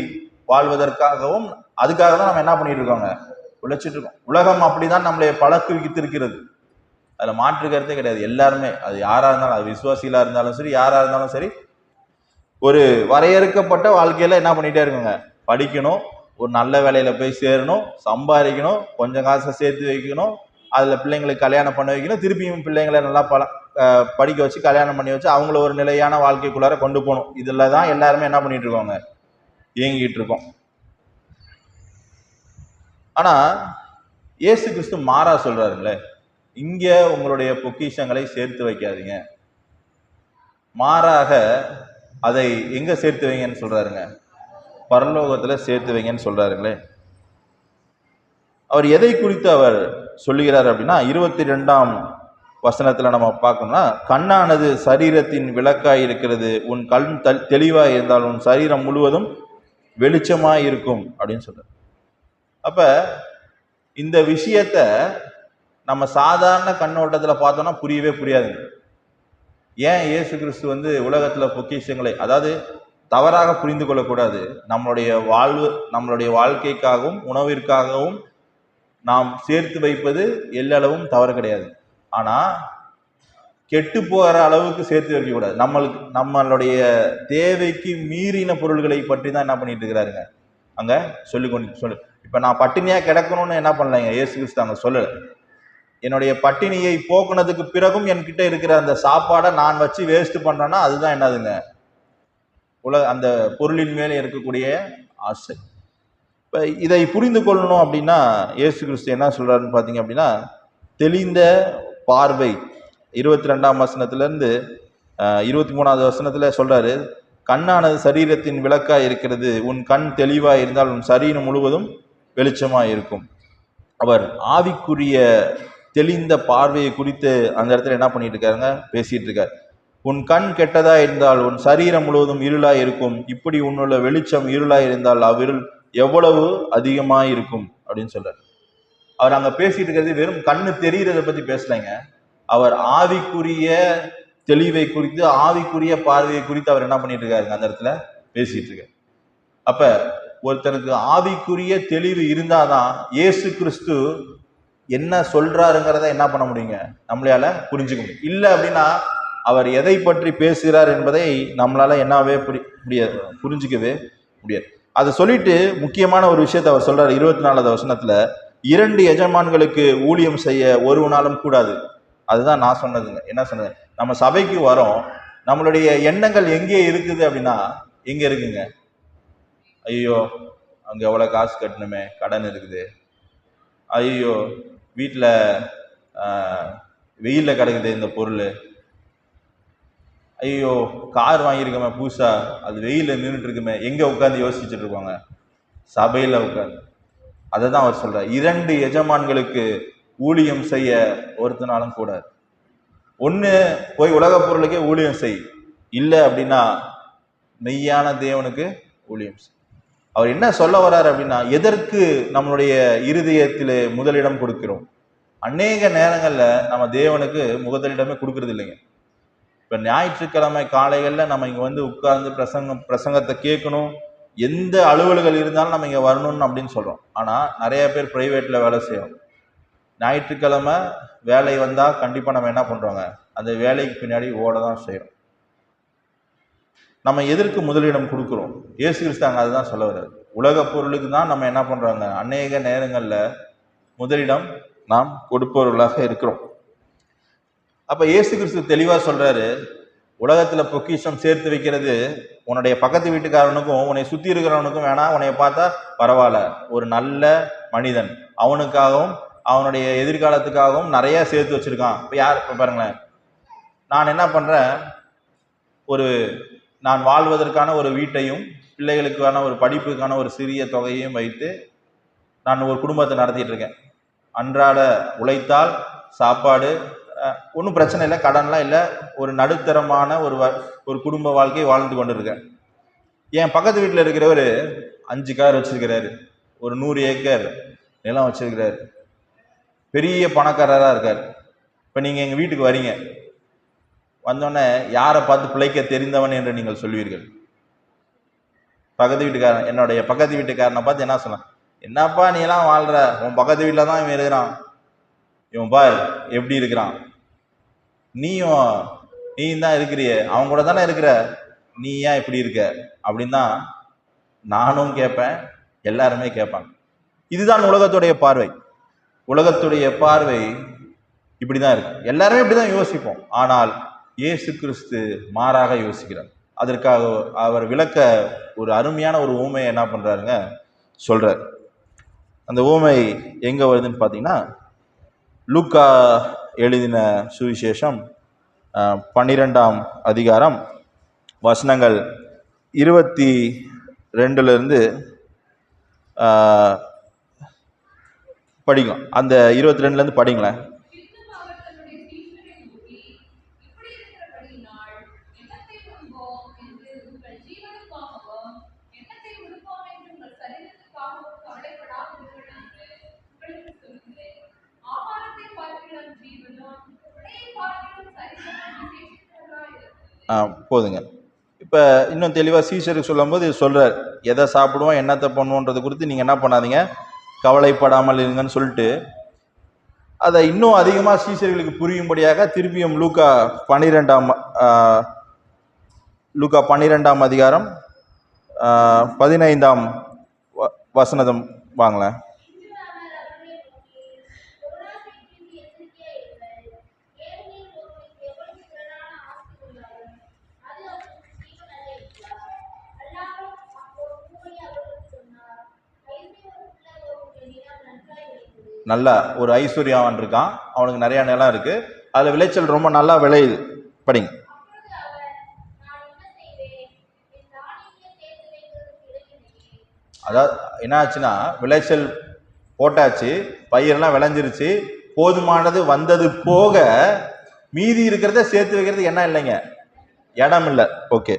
வாழ்வதற்காகவும், அதுக்காக தான் நம்ம என்ன பண்ணிட்டு இருக்கோங்க, உழைச்சிட்டு இருக்கோம். உலகம் அப்படிதான் நம்மளை பழக்குவித்திருக்கிறது, அதுல மாற்று கருத்தே கிடையாது. எல்லாருமே, அது யாரா இருந்தாலும், அது விசுவாசிகளா இருந்தாலும் சரி, யாரா இருந்தாலும் சரி, ஒரு வரையறுக்கப்பட்ட வாழ்க்கையில என்ன பண்ணிட்டே இருக்குங்க, படிக்கணும், ஒரு நல்ல வேலையில போய் சேரணும், சம்பாதிக்கணும், கொஞ்சம் காசை சேர்த்து வைக்கணும், அதுல பிள்ளைங்களுக்கு கல்யாணம் பண்ண வைக்கணும், திருப்பியும் பிள்ளைங்களை நல்லா படிக்க வச்சு கல்யாணம் பண்ணி வச்சு அவங்கள ஒரு நிலையான வாழ்க்கைக்குள்ளார கொண்டு போகணும். இதுல தான் எல்லாருமே என்ன பண்ணிட்டு இருக்கோங்க, இயங்கிட்டு இருக்கோம். ஆனா இயேசு கிறிஸ்து மாறா சொல்றாருங்களே, இங்க உங்களுடைய பொக்கிஷங்களை சேர்த்து வைக்காதீங்க, மாறாக அதை எங்க சேர்த்து வைங்கன்னு சொல்றாருங்க, பரலோகத்துல சேர்த்து வைங்கன்னு சொல்றாருங்களே. அவர் எதை குறித்து அவர் சொல்லுகிறார் அப்படின்னா, 22ஆம் வசனத்துல நம்ம பார்க்கணும்னா, கண்ணானது சரீரத்தின் விளக்காய் இருக்கிறது, உன் கண் தெளிவாய் இருந்தால் உன் சரீரம் முழுவதும் வெளிச்சமாய் இருக்கும் அப்படின்னு சொல்றாரு. அப்ப இந்த விஷயத்த நம்ம சாதாரண கண்ணோட்டத்துல பார்த்தோம்னா புரியவே புரியாது. ஏன் இயேசு கிறிஸ்து உலகத்துல பொக்கிஷங்களை, அதாவது தவறாக புரிந்து கொள்ளக்கூடாது, நம்மளுடைய வாழ்க்கைக்காகவும் உணவிற்காகவும் நாம் சேர்த்து வைப்பது எல்லளவும் தவறு கிடையாது. ஆனா கெட்டு போகிற அளவுக்கு சேர்த்து வைக்க கூடாது. நம்மளுடைய தேவைக்கு மீறின பொருள்களை பற்றி தான் என்ன பண்ணிட்டு இருக்கிறாருங்க அங்க சொல்லு. இப்ப நான் பட்டினியா கிடக்கணும்னு என்ன பண்ணலைங்க இயேசு கிறிஸ்து அங்க சொல்லல. என்னுடைய பட்டினியை போக்குனதுக்கு பிறகும் என்கிட்ட இருக்கிற அந்த சாப்பாடை நான் வச்சு வேஸ்ட் பண்றேன்னா அதுதான் என்னதுங்க, அந்த பொருளின் மேலே இருக்கக்கூடிய ஆசை. இப்ப இதை புரிந்து கொள்ளணும் அப்படின்னா இயேசு கிறிஸ்து என்ன சொல்றாருன்னு பாத்தீங்க அப்படின்னா, தெளிந்த பார்வை 22ஆம் வசனத்துல இருந்து 23ஆவது வசனத்துல சொல்றாரு, கண்ணானது சரீரத்தின் விளக்காய் இருக்கிறது, உன் கண் தெளிவாய் இருந்தால் உன் சரீரம் முழுவதும் வெளிச்சமாய் இருக்கும். அவர் ஆவிக்குரிய தெளிந்த பார்வையை குறித்து அந்த இடத்துல என்ன பண்ணிட்டு இருக்காருங்க, பேசிட்டு இருக்காரு. உன் கண் கெட்டதா இருந்தால் உன் சரீரம் முழுவதும் இருளாய் இருக்கும், இப்படி உன்னுள்ள வெளிச்சம் இருளாய் இருந்தால் அவ்விருள் எவ்வளவு அதிகமாய் இருக்கும் அப்படின்னு சொல்றாரு. அவர் அங்க பேசிட்டு இருக்கிறது வெறும் கண்ணு தெரிகிறத பத்தி பேசலைங்க, அவர் ஆவிக்குரிய தெளிவை குறித்து ஆவிக்குரிய பார்வையை குறித்து அவர் என்ன பண்ணிட்டு இருக்காருங்க அந்த இடத்துல பேசிட்டு இருக்காரு. அப்ப ஒருத்தனுக்கு ஆவிக்குரிய தெளிவு இருந்தாதான் இயேசு கிறிஸ்து என்ன சொல்றாருங்கிறத என்ன பண்ண முடியுங்க, நம்மளால புரிஞ்சுக்க முடியும். இல்லை அப்படின்னா அவர் எதை பற்றி பேசுகிறார் என்பதை நம்மளால என்னவே புரிஞ்சுக்கவே முடியாது. அதை சொல்லிட்டு முக்கியமான ஒரு விஷயத்த அவர் சொல்றாரு 24ஆவது வசனத்துல, 2 எஜமான்களுக்கு ஊழியம் செய்ய ஒருவனாலும் கூடாது. அதுதான் நான் சொன்னதுங்க. என்ன சொன்னது, நம்ம சபைக்கு வரோம், நம்மளுடைய எண்ணங்கள் எங்கே இருக்குது அப்படின்னா எங்க இருக்குங்க, ஐயோ அங்க எவ்வளவு காசு கட்டணுமே, கடன் இருக்குது, ஐயோ வீட்டில் வெயிலில் கிடக்குது இந்த பொருள், ஐயோ கார் வாங்கியிருக்கோமே புதுசா, அது வெயிலில் நின்றுட்டு இருக்குமே, எங்கே உட்காந்து யோசிச்சுட்டு இருப்பாங்க? சபையில் உட்காந்து. அதை தான் அவர் சொல்றார், 2 எஜமான்களுக்கு ஊழியம் செய்ய ஒருத்தனாலும் கூடாது. ஒன்று போய் உலக பொருளுக்கே ஊழியம் செய், இல்லை அப்படின்னா மெய்யான தேவனுக்கு ஊழியம் செய். அவர் என்ன சொல்ல வர்றாரு அப்படின்னா, எதற்கு நம்மளுடைய இருதயத்திலே முதலிடம் கொடுக்கிறோம்? அநேக நேரங்கள்ல நம்ம தேவனுக்கு முதலிடமே கொடுக்கறது இல்லைங்க. இப்ப ஞாயிற்றுக்கிழமை காலைகள்ல நம்ம இங்க வந்து உட்கார்ந்து பிரசங்கத்தை கேட்கணும், எந்த அலுவல்கள் இருந்தாலும் நம்ம இங்க வரணும்னு அப்படின்னு சொல்றோம். ஆனா நிறைய பேர் பிரைவேட்ல வேலை செய்யறோம். ஞாயிற்றுக்கிழமை வேலை வந்தா கண்டிப்பா நம்ம என்ன பண்றோங்க, அந்த வேலைக்கு பின்னாடி ஓட தான் செய்யறோம். நம்ம எதற்கு முதலிடம் கொடுக்கிறோம்? இயேசு கிறிஸ்து அதுதான் சொல்ல வர்றாரு. உலக பொருளுக்கு தான் நம்ம என்ன பண்றாங்க, அநேக நேரங்கள்ல முதலிடம் நாம் கொடுப்பவர்களாக இருக்கிறோம். அப்ப இயேசு கிறிஸ்து தெளிவா சொல்றாரு, உலகத்துல பொக்கிஷம் சேர்த்து வைக்கிறது உன்னுடைய பக்கத்து வீட்டுக்காரனுக்கும் உன்னை சுத்தி இருக்கிறவனுக்கும் வேணா, உன்னைய பார்த்தா பரவாயில்ல, ஒரு நல்ல மனிதன், அவனுக்காகவும் அவனுடைய எதிர்காலத்துக்காகவும் நிறைய சேர்த்து வச்சிருக்கான். இப்ப யார் பாருங்களேன், நான் என்ன பண்றேன், நான் வாழ்வதற்கான ஒரு வீட்டையும் பிள்ளைகளுக்கான ஒரு படிப்புக்கான ஒரு சிறிய தொகையையும் வைத்து நான் ஒரு குடும்பத்தை நடத்திட்டு இருக்கேன். அன்றாட உழைத்தால் சாப்பாடு, ஒன்றும் பிரச்சனை இல்லை, கடன்லாம் இல்லை, ஒரு நடுத்தரமான ஒரு குடும்ப வாழ்க்கையை வாழ்ந்து கொண்டு இருக்கேன். என் பக்கத்து வீட்டில் இருக்கிறவர் 5 கார் வச்சிருக்கிறாரு, ஒரு 100 ஏக்கர் நிலம் வச்சிருக்கிறாரு, பெரிய பணக்காரராக இருக்கார். இப்போ நீங்கள் எங்கள் வீட்டுக்கு வரீங்க, வந்தோடனே யாரை பார்த்து பிழைக்க தெரிந்தவன் என்று நீங்கள் சொல்வீர்கள்? பக்கத்து வீட்டுக்காரன், என்னுடைய பக்கத்து வீட்டுக்காரனை பார்த்து என்ன சொல்லலாம், என்னப்பா நீ எல்லாம் வாழ்ற, உன் பக்கத்து வீட்டில் தான் இவன் இருக்கிறான், இவன் பார் எப்படி இருக்கிறான், நீயும் தான் இருக்கிறிய, அவன் கூட தானே இருக்கிற, நீ ஏன் இப்படி இருக்க அப்படின்னு தான் நானும் கேட்பேன், எல்லாருமே கேட்பாங்க. இதுதான் உலகத்துடைய பார்வை. உலகத்துடைய பார்வை இப்படிதான் இருக்கு, எல்லாருமே இப்படிதான் யோசிப்போம். ஆனால் இயேசு கிறிஸ்து மாறாக யோசிக்கிறார். அதற்காக அவர் விளக்க ஒரு அருமையான ஒரு ஊமையை என்ன பண்றாருங்க சொல்றார். அந்த ஊமை எங்க வருதுன்னு பார்த்தீங்கன்னா, லூக்கா எழுதின சுவிசேஷம் 12ஆம் அதிகாரம் வசனங்கள் 22 படிக்கலாம். அந்த 22 படிங்களேன். போதுங்க. இப்போ இன்னும் தெளிவாக சீஷருக்கு சொல்லும் போது சொல்றார், எதை சாப்பிடுவோம் என்னத்தை பண்ணுவோன்றது குறித்து நீங்கள் என்ன பண்ணாதீங்க, கவலைப்படாமல் இருங்கன்னு சொல்லிட்டு அதை இன்னும் அதிகமாக சீஷர்களுக்கு புரியும்படியாக திருப்பியும் லூக்கா 12ஆம் அதிகாரம் 15ஆம் வசனம் வாங்களேன். நல்லா ஒரு ஐஸ்வர்யாவன் இருக்கான், அவனுக்கு நிறைய நிலம் இருக்கு, அதுல விளைச்சல் ரொம்ப நல்லா விளையுது. படிங்க. அதாவது என்ன ஆச்சுன்னா, விளைச்சல் போட்டாச்சு, பயிரெல்லாம் விளைஞ்சிருச்சு, போதுமானது வந்தது போக மீதி இருக்கிறத சேர்த்து வைக்கிறதுக்கு என்ன இல்லைங்க, இடம் இல்லை. ஓகே,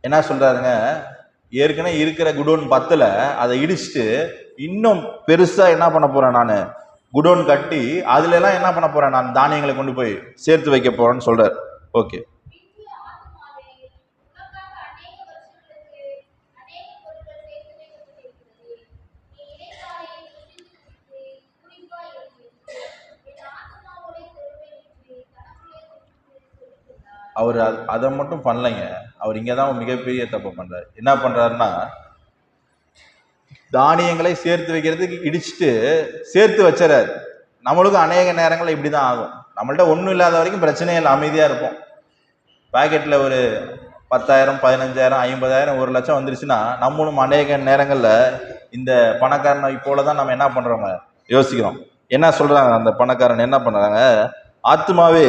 என்ன சொல்றாருங்க, ஏற்கனவே இருக்கிற குடோன் 10ல அதை இடிச்சுட்டு இன்னும் பெருசா என்ன பண்ண போறேன், நான் குடோன் கட்டி அதுல எல்லாம் என்ன பண்ண போறேன், நான் தானியங்களை கொண்டு போய் சேர்த்து வைக்க போறேன்னு சொல்றாரு. ஓகே, அவர் அதை மட்டும் பண்ணலைங்க, அவர் இங்கதான் மிகப்பெரிய தப்பு பண்றாரு. என்ன பண்றாருன்னா, தானியங்களை சேர்த்து வைக்கிறதுக்கு இடிச்சுட்டு சேர்த்து வச்சுறாரு. நம்மளுக்கும் அநேக நேரங்கள் இப்படிதான் ஆகும். நம்மள்ட்ட ஒன்றும் இல்லாத வரைக்கும் பிரச்சனைகள் அமைதியா இருப்போம். பாக்கெட்ல ஒரு 10,000 15,000 50,000 1,00,000 வந்துருச்சுன்னா நம்மளும் அநேக நேரங்கள்ல இந்த பணக்காரனை போலதான் நம்ம என்ன பண்றோங்க யோசிக்கிறோம். என்ன சொல்றாங்க அந்த பணக்காரன் என்ன பண்றாங்க? ஆத்மாவே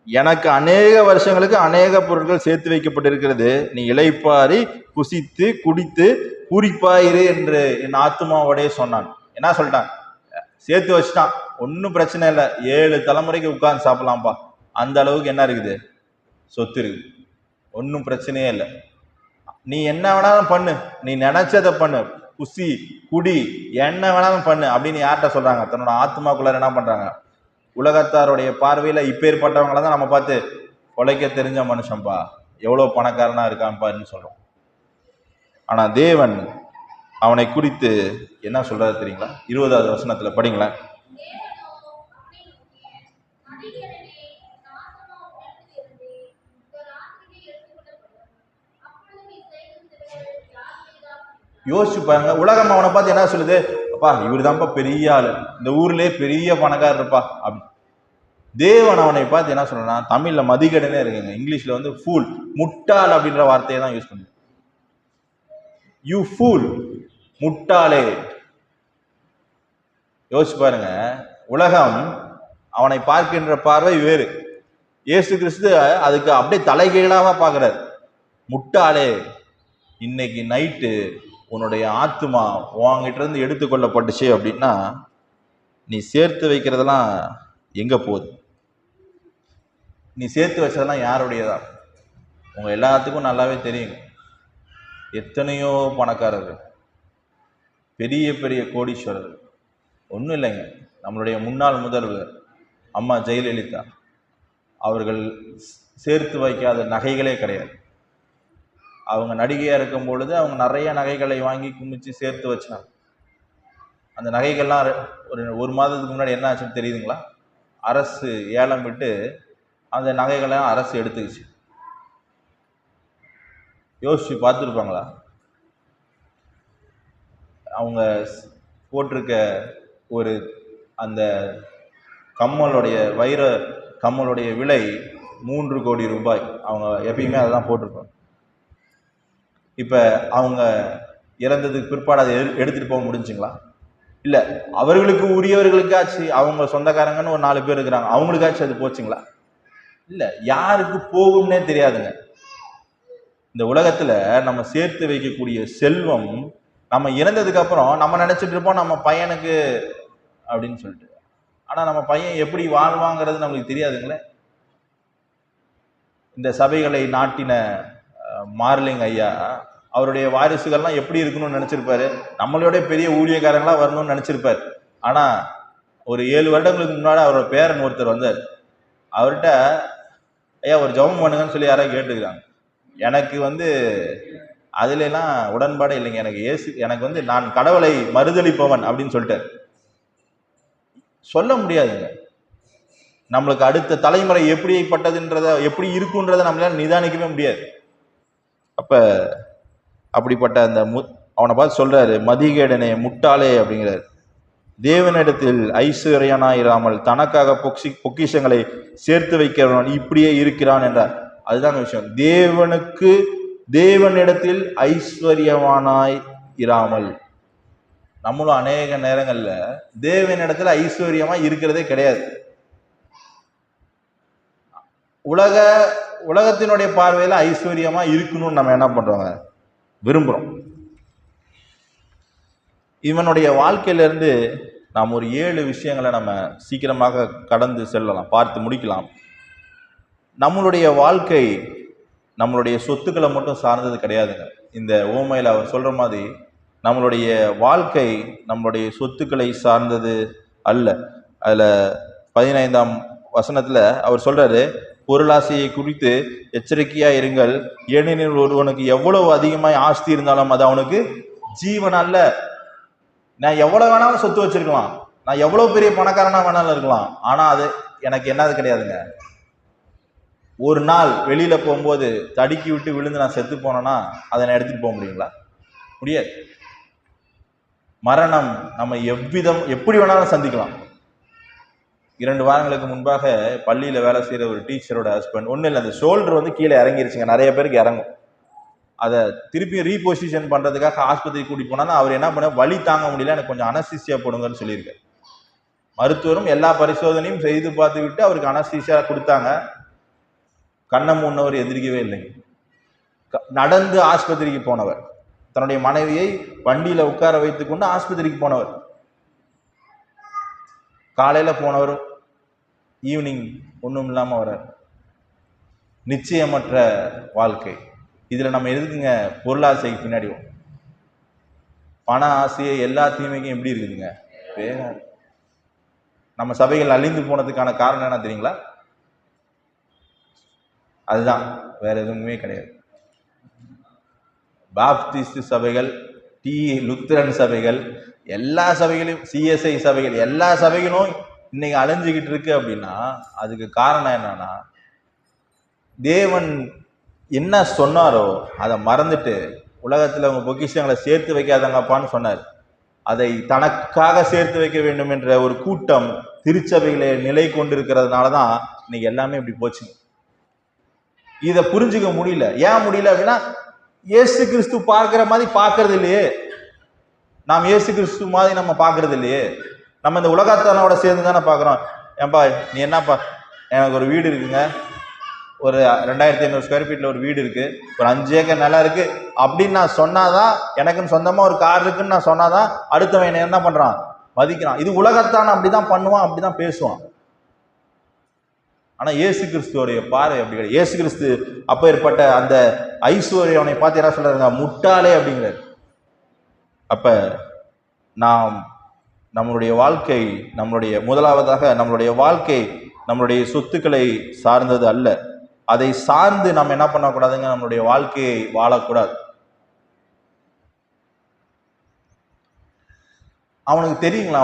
எனக்கு அநேக வருஷங்களுக்கு அநேக பொருட்கள் சேர்த்து வைக்கப்பட்டிருக்கிறது, நீ இளைப்பாரி புசித்து குடித்து பூரிப்பாயிரு என்று என் ஆத்மாவோடய சொன்னான். என்ன சொல்லிட்டான்? சேர்த்து வச்சுட்டான், ஒன்றும் பிரச்சனை இல்லை, 7 தலைமுறைக்கு உட்கார்ந்து சாப்பிடலாம்ப்பா, அந்த அளவுக்கு என்ன இருக்குது, சொத்து இருக்குது, ஒன்றும் பிரச்சனையே இல்லை, நீ என்ன வேணாலும் பண்ணு, நீ நினைச்சதை பண்ணு, குசி குடி என்ன வேணாலும் பண்ணு அப்படின்னு யார்கிட்ட சொல்றாங்க? தன்னோட ஆத்மாக்குள்ளார என்ன பண்றாங்க? உலகத்தாருடைய பார்வையில இப்பேற்பட்டவங்கள தான் நம்ம பார்த்து உழைக்க தெரிஞ்ச மனுஷன்பா, எவ்வளவு பணக்காரனா இருக்கான்பான்னு சொல்றோம். ஆனா தேவன் அவனை குறித்து என்ன சொல்றாரு தெரியுங்களா? 20வது வசனத்துல படிங்களேன். யோசிச்சு பாருங்க, உலகம் அவனை பார்த்து என்ன சொல்லுது? அப்பா இவரு தான்ப்பா பெரிய ஆளு, இந்த ஊர்லயே பெரிய பணக்காரர் இருப்பா அப்படி. தேவன் அவனை பார்த்து என்ன சொல்றா? தமிழ்ல மதிகடனே இருக்குங்க, இங்கிலீஷ்ல வந்து ஃபூல், முட்டாள் அப்படின்ற வார்த்தையை தான் யூஸ் பண்ணு. யூ ஃபூல், முட்டாளே. யோசிச்சு பாருங்க, உலகம் அவனை பார்க்கின்ற பார்வை வேறு, இயேசு கிறிஸ்து அதுக்கு அப்படியே தலைகீழாவா பார்க்கிறார். முட்டாளே, இன்னைக்கு நைட்டு உன்னுடைய ஆத்மா உன்கிட்ட இருந்து எடுத்துக்கொள்ளப்பட்டுச்சு அப்படின்னா நீ சேர்த்து வைக்கிறதெல்லாம் எங்க போகுது? நீ சேர்த்து வச்சதெல்லாம் யாருடையதான்? உங்க எல்லாத்துக்கும் நல்லாவே தெரியுங்க, எத்தனையோ பணக்காரர்கள், பெரிய பெரிய கோடீஸ்வரர்கள், ஒன்றும் இல்லைங்க, நம்மளுடைய முன்னாள் முதல்வர் அம்மா ஜெயலலிதா அவர்கள் சேர்த்து வைக்காத நகைகளே கிடையாது. அவங்க நடிகையா இருக்கும் பொழுது அவங்க நிறைய நகைகளை வாங்கி குமிச்சு சேர்த்து வச்சாங்க. அந்த நகைகள்லாம் ஒரு மாதத்துக்கு முன்னாடி என்ன ஆச்சுன்னு தெரியுதுங்களா? அரசு ஏலம் விட்டு அந்த நகைகளை அரசு எடுத்துக்கிச்சு. யோசிச்சு பார்த்துருப்பாங்களா? அவங்க போட்டிருக்க ஒரு அந்த கம்மலுடைய வைர கம்மலுடைய விலை 3 கோடி ரூபாய். அவங்க எப்பயுமே அதான் போட்டிருப்பாங்க. இப்ப அவங்க இறந்ததுக்கு பிற்பாடு அதை எடுத்துட்டு போக முடிஞ்சுங்களா? இல்ல, அவர்களுக்கு உரியவர்களுக்காச்சு, அவங்க சொந்தக்காரங்கன்னு ஒரு 4 பேர் இருக்கிறாங்க, அவங்களுக்காச்சும் அது போச்சுங்களா? இல்ல, யாருக்கு போகும்னே தெரியாதுங்க. இந்த உலகத்துல நம்ம சேர்த்து வைக்கக்கூடிய செல்வம் நம்ம இறந்ததுக்கு அப்புறம் நம்ம நினைச்சிட்டு இருப்போம் நம்ம பையனுக்கு அப்படின்னு சொல்லிட்டு, ஆனா நம்ம பையன் எப்படி வாழ்வாங்கிறது நம்மளுக்கு தெரியாதுங்களே. இந்த சபைகளை நாட்டின மார்லிங் ஐயா அவருடைய வாரிசுகள்லாம் எப்படி இருக்கணும்னு நினைச்சிருப்பாரு? நம்மளோட பெரிய ஊழியக்காரங்களா வரணும்னு நினைச்சிருப்பாரு. ஆனா ஒரு 7 வருடங்களுக்கு முன்னாடி அவரோட பேரன் ஒருத்தர் வந்தார். அவர்கிட்ட ஐயா ஒரு ஜெபம் பண்ணுங்கன்னு சொல்லி யாராவது கேட்டுக்கிறாங்க. எனக்கு வந்து அதுல எல்லாம் உடன்பாடே இல்லைங்க, எனக்கு வந்து நான் கடவுளை மறுதளிப்பவன் அப்படின்னு சொல்லிட்டு சொல்ல முடியாதுங்க. நம்மளுக்கு அடுத்த தலைமுறை எப்படிப்பட்டதுன்றத எப்படி இருக்குன்றத நம்மளால நிதானிக்கவே முடியாது. அப்ப அப்படிப்பட்ட அந்த அவனை பார்த்து சொல்றாரு, மதிகேடனே, முட்டாளே அப்படிங்கிறாரு. தேவனிடத்தில் ஐஸ்வர்யனாயிராமல் தனக்காக பொக்கிஷங்களை சேர்த்து வைக்கிறவன் இப்படியே இருக்கிறான் என்றார். அதுதான் விஷயம். தேவனிடத்தில் ஐஸ்வர்யவானாய் இராமல். நம்மளும் அநேக நேரங்கள்ல தேவனிடத்துல ஐஸ்வர்யமா இருக்கிறதே கிடையாது. உலகத்தினுடைய பார்வையில ஐஸ்வர்யமா இருக்கணும்னு நம்ம என்ன பண்றோங்க, விரும்புறோம். இவனுடைய வாழ்க்கையிலிருந்து நாம் ஒரு 7 விஷயங்களை நம்ம சீக்கிரமாக கடந்து செல்லலாம், பார்த்து முடிக்கலாம். நம்மளுடைய வாழ்க்கை நம்மளுடைய சொத்துக்களை மட்டும் சார்ந்தது கிடையாதுங்க. இந்த ஓமையில அவர் சொல்ற மாதிரி நம்மளுடைய வாழ்க்கை நம்மளுடைய சொத்துக்களை சார்ந்தது அல்ல. அதுல 15ஆம் வசனத்துல அவர் சொல்றாரு, பொருளாசையை குறித்து எச்சரிக்கையா இருங்கள், ஏனெனில் ஒருவனுக்கு எவ்வளவு அதிகமாய் ஆஸ்தி இருந்தாலும் அது அவனுக்கு ஜீவன் அல்ல. நான் எவ்வளவு வேணாலும் சொத்து வச்சிருக்கலாம், நான் எவ்வளவு பெரிய பணக்காரனா வேணாலும் இருக்கலாம், ஆனா அது எனக்கு என்னது கிடையாதுங்க. ஒரு நாள் வெளியில போகும்போது தடுக்கி விட்டு விழுந்து நான் செத்து போனேன்னா அதை நான் எடுத்துட்டு போக முடியுங்களா? முடியாது. மரணம் நம்ம எப்படி வேணாலும் சந்திக்கலாம். 2 வாரங்களுக்கு முன்பாக பள்ளியில் வேலை செய்கிற ஒரு டீச்சரோட ஹஸ்பண்ட், ஒன்றும் இல்லை, அந்த ஷோல்டர் வந்து கீழே இறங்கிருச்சுங்க, நிறைய பேருக்கு இறங்கும். அதை திருப்பி ரீபொசிஷன் பண்ணுறதுக்காக ஆஸ்பத்திரி கூட்டிகிட்டு போனாலும் அவர் என்ன பண்ண, வலி தாங்க முடியல, எனக்கு கொஞ்சம் அனஸ்தீசியா போடுங்கன்னு சொல்லியிருக்காரு. மருத்துவரும் எல்லா பரிசோதனையும் செய்து பார்த்து விட்டு அவருக்கு அனஸ்தீசியா கொடுத்தாங்க. கண்ணை மூடினவர் எந்திரிக்கவே இல்லைங்க. நடந்து ஆஸ்பத்திரிக்கு போனவர், தன்னுடைய மனைவியை வண்டியில உட்கார வைத்துக் கொண்டு ஆஸ்பத்திரிக்கு போனவர். காலையில போனவர் ஈவினிங் ஒன்றும் இல்லாம வர்றார். நிச்சயமற்ற வாழ்க்கை. இதுல நம்ம எதுக்குங்க பொருளாசைக்கு பின்னாடி பண ஆசையை எல்லா தீமைக்கும் எப்படி இருக்குதுங்க வேற. நம்ம சபைகள் அழிந்து போனதுக்கான காரணம் என்ன தெரியுங்களா? அதுதான், வேற எதுவுமே கிடையாது. பாப்டிஸ்ட் சபைகள், லுத்தரன் சபைகள், எல்லா சபைகளையும், சிஎஸ்ஐ சபைகள், எல்லா சபைகளும் இன்னைக்கு அழிஞ்சுக்கிட்டு இருக்கு அப்படின்னா அதுக்கு காரணம் என்னன்னா, தேவன் என்ன சொன்னாரோ அதை மறந்துட்டு உலகத்துல உங்க பொக்கிஷங்களை சேர்த்து வைக்காதங்கப்பான்னு சொன்னார். அதை தனக்காக சேர்த்து வைக்க வேண்டும் என்ற ஒரு கூட்டம் திருச்சபைகளை நிலை கொண்டிருக்கிறதுனாலதான் இன்னைக்கு எல்லாமே இப்படி போச்சு. இதை புரிஞ்சுக்க முடியல. ஏன் முடியல அப்படின்னா, இயேசு கிறிஸ்து பார்க்கிற மாதிரி பார்க்கறது இல்லையே. நாம் இயேசு கிறிஸ்து மாதிரி நம்ம பார்க்கறது இல்லையே. நம்ம இந்த உலகத்தானோட சேர்ந்து தானே பார்க்குறோம். ஏன்பா நீ என்னப்பா, எனக்கு ஒரு வீடு இருக்குங்க, ஒரு 2500 ஸ்கொயர் ஃபீட்ல ஒரு வீடு இருக்கு, ஒரு 5 ஏக்கர் நிலம் இருக்கு அப்படின்னு நான் சொன்னாதான், எனக்குன்னு சொந்தமா ஒரு கார் இருக்குன்னு நான் சொன்னாதான் அடுத்தவன் என்ன பண்றான், மதிக்கிறான். இது உலகத்தான் அப்படிதான் பண்ணுவான், அப்படிதான் பேசுவான். ஆனா இயேசு கிறிஸ்துவோடைய பார்வை அப்படி கிடையாது. இயேசு கிறிஸ்து அப்ப ஏற்பட்ட அந்த ஐஸ்வர்யவனை பார்த்து என்ன சொல்றாருங்க, முட்டாளே அப்படிங்கிறார். அப்ப நாம் நம்மளுடைய வாழ்க்கை, நம்மளுடைய முதலாவதாக நம்மளுடைய வாழ்க்கை நம்மளுடைய சொத்துக்களை சார்ந்தது அல்ல. அதை சார்ந்து நம்ம என்ன பண்ணக்கூடாதுங்க, நம்மளுடைய வாழ்க்கையை வாழக்கூடாது. அவனுக்கு தெரியுங்களா,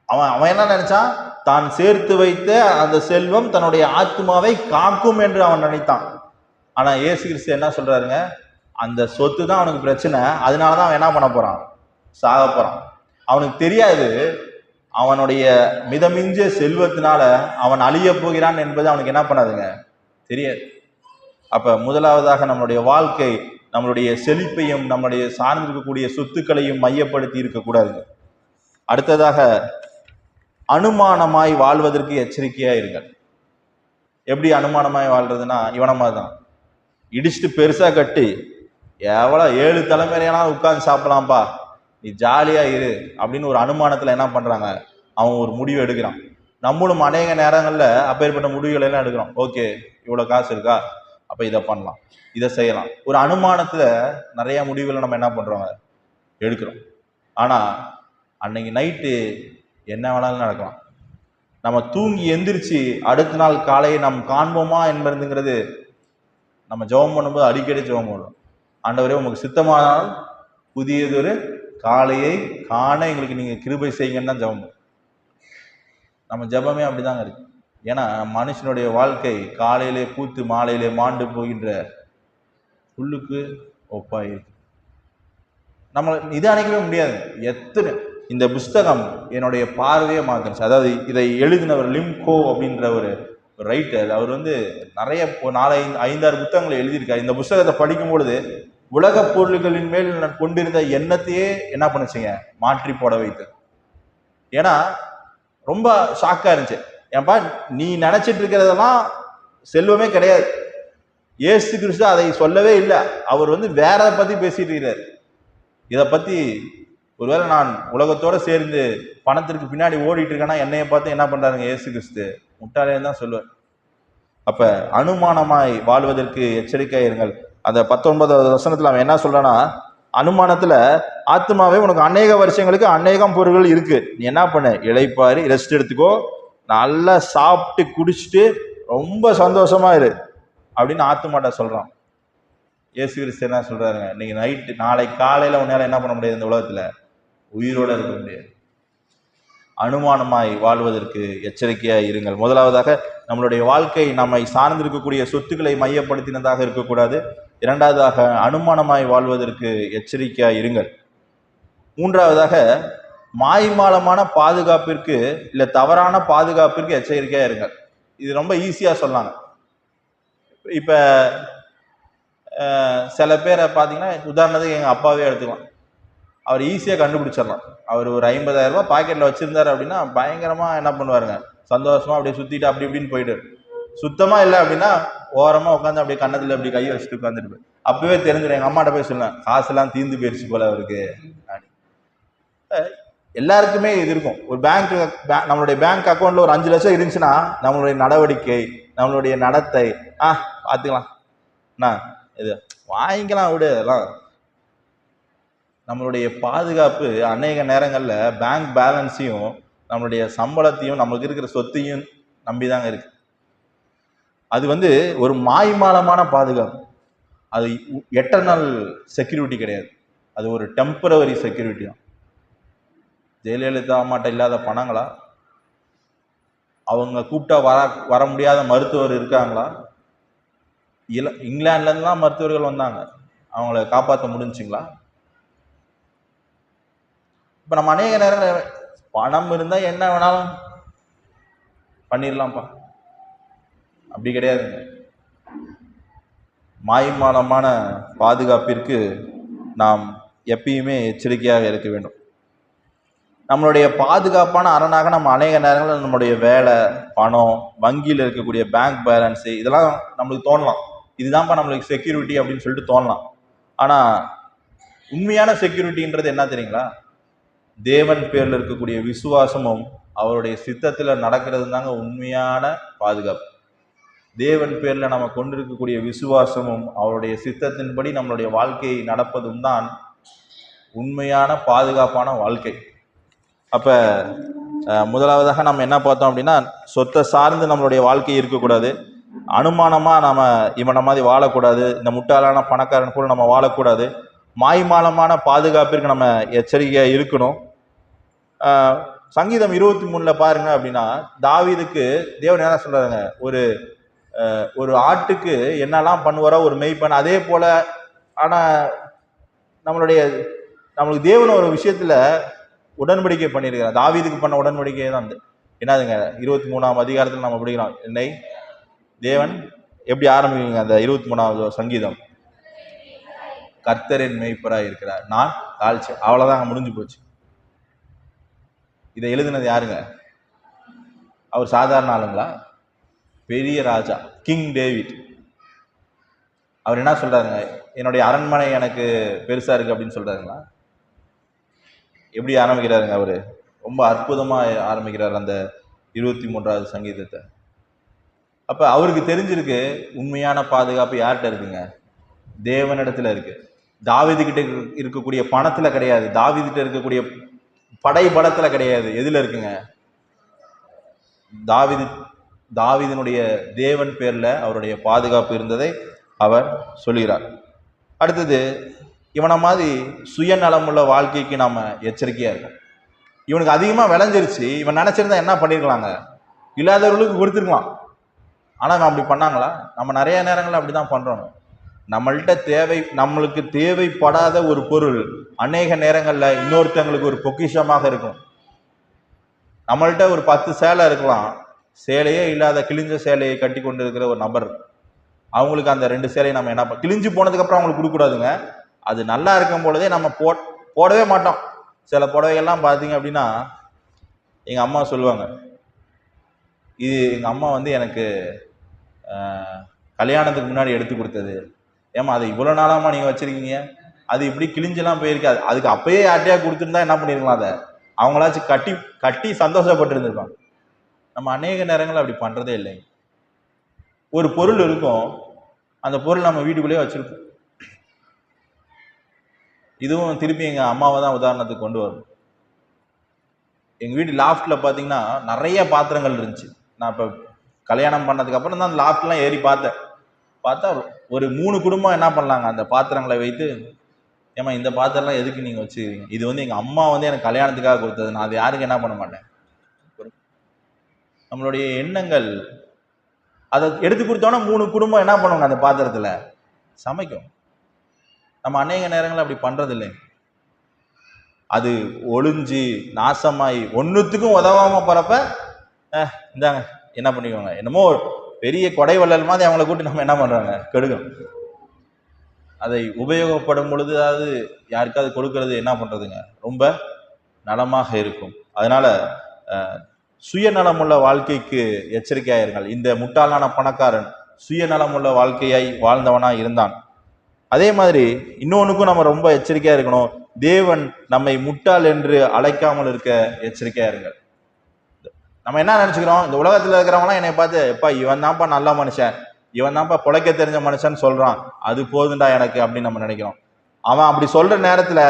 அவன் என்ன நினைச்சான், தான் சேர்த்து வைத்த அந்த செல்வம் தன்னுடைய ஆத்மாவை காக்கும் என்று அவன் நினைத்தான். ஆனா இயேசு கிறிஸ்து என்ன சொல்றாருங்க, அந்த சொத்து தான் அவனுக்கு பிரச்சனை, அதனாலதான் அவன் என்ன பண்ண போறான், சாக போறான். அவனுக்கு தெரியாது அவனுடைய மிதமிஞ்ச செல்வத்தினால அவன் அழிய போகிறான் என்பது அவனுக்கு என்ன பண்ணாதுங்க, தெரியாது. அப்ப முதலாவதாக நம்மளுடைய வாழ்க்கை நம்மளுடைய செழிப்பையும் நம்மளுடைய சார்ந்திருக்கக்கூடிய சொத்துக்களையும் மையப்படுத்தி இருக்கக்கூடாதுங்க. அடுத்ததாக அனுமானமாய் வாழ்வதற்கு எச்சரிக்கையா இருங்கள். எப்படி அனுமானமாய் வாழ்றதுன்னா, இவன மாதிரி தான் இடிச்சுட்டு பெருசா கட்டி எவ்வளவு 7 தலைமுறையான உட்கார்ந்து சாப்பிடலாம்ப்பா, நீ ஜாலியா இரு அப்படின்னு ஒரு அனுமானத்துல என்ன பண்றாங்க, அவன் ஒரு முடிவு எடுக்கிறான். நம்மளும் அநேக நேரங்கள்ல அப்பேற்பட்ட முடிவுகள் எல்லாம் எடுக்கிறோம். ஓகே, இவ்வளவு காசு இருக்கா, அப்ப இதை பண்ணலாம், இதை செய்யலாம். ஒரு அனுமானத்துல நிறைய முடிவுகளை நம்ம என்ன பண்றோங்க, எடுக்கிறோம். ஆனா அன்னைக்கு நைட்டு என்ன வேணாலும் நடக்கலாம். நம்ம தூங்கி எந்திரிச்சு அடுத்த நாள் காலையை நாம் காண்போமா என்பதுங்கிறது நம்ம ஜெபம் பண்ணும்போது அடிக்கடி ஜெபம் பண்ணுவோம். ஆண்டவரே உமக்கு சித்தமானால் புதியதொரு காலையை காண எங்களுக்கு நீங்க கிருபை செய்யுங்கன்னு தான் ஜெபம். நம்ம ஜெபமே அப்படிதாங்க இருக்கு. ஏன்னா மனுஷனுடைய வாழ்க்கை காலையிலே பூத்து மாலையிலே மாண்டு போகின்ற புல்லுக்கு ஒப்பாயிருக்கு. நம்ம இதை அணைக்கவே முடியாது. எத்தனை இந்த புஸ்தகம் என்னுடைய பார்வையை மாத்துச்சு. அதாவது இதை எழுதினவர் லிம்கோ அப்படின்ற ஒரு ரைட்டர், அவர் வந்து நிறைய 4-5-6 புத்தகங்களை எழுதியிருக்காரு. இந்த புஸ்தகத்தை படிக்கும் பொழுது உலக பொருள்களின் மேல் கொண்டிருந்த எண்ணத்தையே என்ன பண்ணுச்சுங்க, மாற்றி போட வைத்து. ஏன்னா ரொம்ப ஷாக்கா இருந்துச்சு. ஏன்பா நீ நினைச்சிட்டு இருக்கிறதெல்லாம் செல்வமே கிடையாது. இயேசு கிறிஸ்து அதை சொல்லவே இல்லை. அவர் வந்து வேற பத்தி பேசிட்டு இருக்கிறார். இதை பத்தி ஒருவேளை நான் உலகத்தோட சேர்ந்து பணத்திற்கு பின்னாடி ஓடிட்டு இருக்கேன்னா என்னைய பார்த்து என்ன பண்றாருங்க இயேசு கிறிஸ்து, முட்டாளேன்னு தான் சொல்லுவார். அப்ப அனுமானமாய் வாழ்வதற்கு எச்சரிக்கையா இருங்கள். அந்த 19வது வசனத்துல அவன் என்ன சொல்றான்னா, அனுமானத்துல ஆத்மாவே உனக்கு அநேக வருஷங்களுக்கு அநேகம் பொருள்கள் இருக்கு, நீ என்ன பண்ண, இளைப்பாரி ரெஸ்ட் எடுத்துக்கோ, நல்லா சாப்பிட்டு குடிச்சிட்டு ரொம்ப சந்தோஷமா இரு அப்படின்னு ஆத்மாட்ட சொல்றான். இயேசு கிறிஸ்து என்ன சொல்றாருங்க, இன்னைக்கு நைட்டு நாளை காலையில உன்னால என்ன பண்ண முடியாது, இந்த உலகத்துல உயிரோட இருக்க முடியாது. அனுமானமாய் வாழ்வதற்கு எச்சரிக்கையா இருங்கள். முதலாவதாக நம்மளுடைய வாழ்க்கை நம்மை சார்ந்திருக்கக்கூடிய சொத்துக்களை மையப்படுத்தினதாக இருக்கக்கூடாது. இரண்டாவதாக அனுமானமாய் வாழ்வதற்கு எச்சரிக்கையா இருங்கள். மூன்றாவதாக மாய்மாலமான பாதுகாப்பிற்கு இல்லை தவறான பாதுகாப்பிற்கு எச்சரிக்கையா இருங்க. இது ரொம்ப ஈஸியா சொல்லாங்க. இப்ப சில பேரை பார்த்தீங்கன்னா, உதாரணத்துக்கு எங்க அப்பாவே எடுத்துக்கலாம். அவர் ஈஸியா கண்டுபிடிச்சிடலாம். அவர் ஒரு 50,000 ரூபாய் பாக்கெட்ல வச்சிருந்தாரு அப்படின்னா பயங்கரமா என்ன பண்ணுவாருங்க, சந்தோஷமா அப்படியே சுத்திட்டு அப்படி இப்படின்னு போயிட்டு, சுத்தமா இல்லை அப்படின்னா ஓரமா உட்காந்து அப்படியே கண்ணத்துல அப்படி கையை வச்சுட்டு உட்காந்துட்டு, அப்பவே தெரிஞ்சிடும். எங்க அம்மாட்ட போய் சொல்லுவேன், காசெல்லாம் தீர்ந்து போயிடுச்சு போல அவருக்கு. எல்லாருக்குமே இது இருக்கும். ஒரு நம்மளுடைய பேங்க் அக்கௌண்ட்ல ஒரு 5 லட்சம் இருந்துச்சுன்னா நம்மளுடைய நடவடிக்கை, நம்மளுடைய நடத்தை, பார்த்துக்கலாம், இது வாங்கிக்கலாம் விடு, அதெல்லாம். நம்மளுடைய பாதுகாப்பு அநேக நேரங்கள்ல பேங்க் பேலன்ஸையும் நம்மளுடைய சம்பளத்தையும் நம்மளுக்கு இருக்கிற சொத்தையும் நம்பிதாங்க இருக்கு. அது ஒரு மாய்மாலமான பாதுகாப்பு. அது எட்டர்னல் செக்யூரிட்டி கிடையாது. அது ஒரு டெம்பரவரி செக்யூரிட்டி தான். ஜெயலலிதா அம்மாட்ட இல்லாத பணங்களா? அவங்க கூப்பிட்டா வர முடியாத மருத்துவர் இருக்காங்களா? இங்கிலாந்துல இருந்துலாம் மருத்துவர்கள் வந்தாங்க, அவங்கள காப்பாற்ற முடிஞ்சுங்களா? இப்ப நம்ம அநேக நேரங்கள் பணம் இருந்தா என்ன வேணாலும் பண்ணிடலாம்ப்பா, அப்படி கிடையாதுங்க. மாய்மாலமான பாதுகாப்பிற்கு நாம் எப்பயுமே எச்சரிக்கையாக இருக்க வேண்டும். நம்மளுடைய பாதுகாப்பான அரணாக நம்ம அநேக நேரங்களில் நம்மளுடைய வேலை, பணம், வங்கியில் இருக்கக்கூடிய பேங்க் பேலன்ஸு, இதெல்லாம் நம்மளுக்கு தோணலாம், இதுதான்ப்பா நம்மளுக்கு செக்யூரிட்டி அப்படின்னு சொல்லிட்டு தோணலாம். ஆனா உண்மையான செக்யூரிட்டின்றது என்ன தெரியுங்களா? தேவன் பேர்ல இருக்கக்கூடிய விசுவாசமும் அவருடைய சித்தத்துல நடக்கிறது தாங்க உண்மையான பாதுகாப்பு. தேவன் பேர்ல நம்ம கொண்டிருக்கக்கூடிய விசுவாசமும் அவருடைய சித்தத்தின்படி நம்மளுடைய வாழ்க்கையை நடப்பதும் தான் உண்மையான பாதுகாப்பான வாழ்க்கை. அப்ப முதலாவதாக நம்ம என்ன பார்த்தோம் அப்படின்னா, சொத்தை சார்ந்து நம்மளுடைய வாழ்க்கை இருக்கக்கூடாது. அனுமானமா நாம இவனை மாதிரி வாழக்கூடாது. இந்த முட்டாளான பணக்காரன் கூட நம்ம வாழக்கூடாது. மாய்மாலமான பாதுகாப்பிற்கு நம்ம எச்சரிக்கையா இருக்கணும். சங்கீதம் 23 பாருங்க அப்படின்னா, தாவீதுக்கு தேவன் என்ன சொல்றாங்க, ஒரு ஆட்டுக்கு என்னெல்லாம் பண்ணுவாரோ ஒரு மெய்ப்பன், அதே போல. ஆனா நம்மளுக்கு தேவன் ஒரு விஷயத்துல உடன்படிக்கை பண்ணியிருக்கிறார். தாவீதுக்கு பண்ண உடன்படிக்கை தான் என்னதுங்க, 23ஆம் அதிகாரத்தில் நம்ம படிக்கிறோம். என்னை தேவன் எப்படி ஆரம்பிக்குங்க அந்த 23வது சங்கீதம்? கர்த்தரின் மெய்ப்பராய் இருக்கிறார், நான் தாழ்ச்சி. அவ்வளவுதான், முடிஞ்சு போச்சு. இதை எழுதினது யாருங்க? அவர் சாதாரண ஆளுங்களா? பெரிய ராஜா, கிங் டேவிட். அவர் என்ன சொல்றாருங்க, என்னுடைய அரண்மனை எனக்கு பெருசா இருக்கு அப்படின்னு சொல்றாருங்களா? எப்படி ஆரம்பிக்கிறாருங்க அவரு? ரொம்ப அற்புதமா ஆரம்பிக்கிறார் அந்த 23வது சங்கீதத்தை. அப்ப அவருக்கு தெரிஞ்சிருக்கு உண்மையான பாதுகாப்பு யார்கிட்ட இருக்குங்க? தேவனிடத்துல இருக்கு. தாவீது கிட்ட இருக்கக்கூடிய பணத்துல கிடையாது, தாவீது கிட்ட இருக்கக்கூடிய படை பலத்துல கிடையாது. எதுல இருக்குங்க? தாவீதினுடைய தேவன் பேர்ல அவருடைய பாதுகாப்பு இருந்ததை அவர் சொல்கிறார். அடுத்தது, இவனை மாதிரி சுயநலமுள்ள வாழ்க்கைக்கு நாம எச்சரிக்கையா இருக்கும். இவனுக்கு அதிகமா விளைஞ்சிருச்சு, இவன் நினைச்சிருந்தா என்ன பண்ணிருக்கலாங்க, இல்லாதவர்களுக்கு கொடுத்துருக்கலாம். ஆனா நான் அப்படி பண்ணாங்களா? நம்ம நிறைய நேரங்கள் அப்படிதான் பண்றோம். நம்மளுக்கு தேவைப்படாத ஒரு பொருள் அநேக நேரங்கள்ல இன்னொருத்தவங்களுக்கு ஒரு பொக்கிஷமாக இருக்கும். நம்மள்கிட்ட ஒரு 10 சேலை இருக்கலாம், சேலையே இல்லாத கிழிஞ்ச சேலையை கட்டி கொண்டு இருக்கிற ஒரு நபர், அவங்களுக்கு அந்த 2 சேலையை நம்ம என்ன கிழிஞ்சு போனதுக்கு அப்புறம் அவங்களுக்கு கொடுக்க கூடாதுங்க. அது நல்லா இருக்கும் பொழுதே நம்ம போடவே மாட்டோம். சில புடவைகள்லாம் பார்த்தீங்க அப்படின்னா, எங்க அம்மா சொல்லுவாங்க, இது எங்க அம்மா எனக்கு கல்யாணத்துக்கு முன்னாடி எடுத்து கொடுத்தது. ஏமா அதை இவ்வளவு நாளாமா நீங்க வச்சிருக்கீங்க, அது இப்படி கிழிஞ்செல்லாம் போயிருக்காது. அதுக்கு அப்பயே யார்ட்டையா கொடுத்துருந்தா என்ன பண்ணிருக்கலாம், அதை அவங்களாச்சும் கட்டி சந்தோஷப்பட்டு இருந்திருப்பாங்க. நம்ம அநேக நேரங்கள் அப்படி பண்றதே இல்லைங்க. ஒரு பொருள் இருக்கும், அந்த பொருள் நம்ம வீட்டுக்குள்ளேயே வச்சிருக்கோம். இதுவும் திருப்பி எங்க அம்மாவை தான் உதாரணத்துக்கு கொண்டு வரும். எங்க வீட்டு லாஃப்ட்ல பாத்தீங்கன்னா நிறைய பாத்திரங்கள் இருந்துச்சு. நான் இப்ப கல்யாணம் பண்ணதுக்கு அப்புறம் தான் லாஃப்ட்லாம் ஏறி பார்த்தா ஒரு 3 குடும்பம் என்ன பண்ணலாங்க, அந்த பாத்திரங்களை வைத்து, ஏமா இந்த பாத்திரம்லாம் எதுக்கு நீங்க வச்சுக்கிறீங்க, இது எங்க அம்மா எனக்கு கல்யாணத்துக்காக கொடுத்தது, நான் அது யாருக்கு என்ன பண்ண மாட்டேன். நம்மளுடைய எண்ணங்கள், அதை எடுத்து கொடுத்தோன்னா 3 குடும்பம் என்ன பண்ணுவாங்க, அந்த பாத்திரத்துல சமைக்கும். நம்ம அநேக நேரங்கள் அப்படி பண்றது இல்லை. அது ஒளிஞ்சு நாசமாயி ஒன்றுத்துக்கும் உதவாமல் போகிறப்ப இந்தாங்க என்ன பண்ணிக்கோங்க, என்னமோ பெரிய கொடை வள்ளல் மாதிரி அவங்கள கூட்டி நம்ம என்ன பண்ணுறாங்க, கெடுக்கணும். அதை உபயோகப்படும் பொழுது அதாவது யாருக்காவது கொடுக்கறது என்ன பண்ணுறதுங்க, ரொம்ப நலமாக இருக்கும். அதனால சுயநலமுள்ள வாழ்க்கைக்கு எச்சரிக்கையாயிருங்கள். இந்த முட்டாளான பணக்காரன் சுயநலமுள்ள வாழ்க்கையாய் வாழ்ந்தவனா இருந்தான். அதே மாதிரி இன்னொன்னுக்கும் நம்ம ரொம்ப எச்சரிக்கையா இருக்கணும். தேவன் நம்மை முட்டாள் என்று அழைக்காமல் இருக்க எச்சரிக்கையா இருங்கள். நம்ம என்ன நினைச்சுக்கிறோம், இந்த உலகத்துல இருக்கிறவங்களாம் என்னை பார்த்து எப்பா இவன் தான்ப்பா நல்ல மனுஷன், இவன் தான்ப்பா பிழைக்க தெரிஞ்ச மனுஷன் சொல்றான், அது போதுண்டா எனக்கு அப்படின்னு நம்ம நினைக்கிறோம். அவன் அப்படி சொல்ற நேரத்துல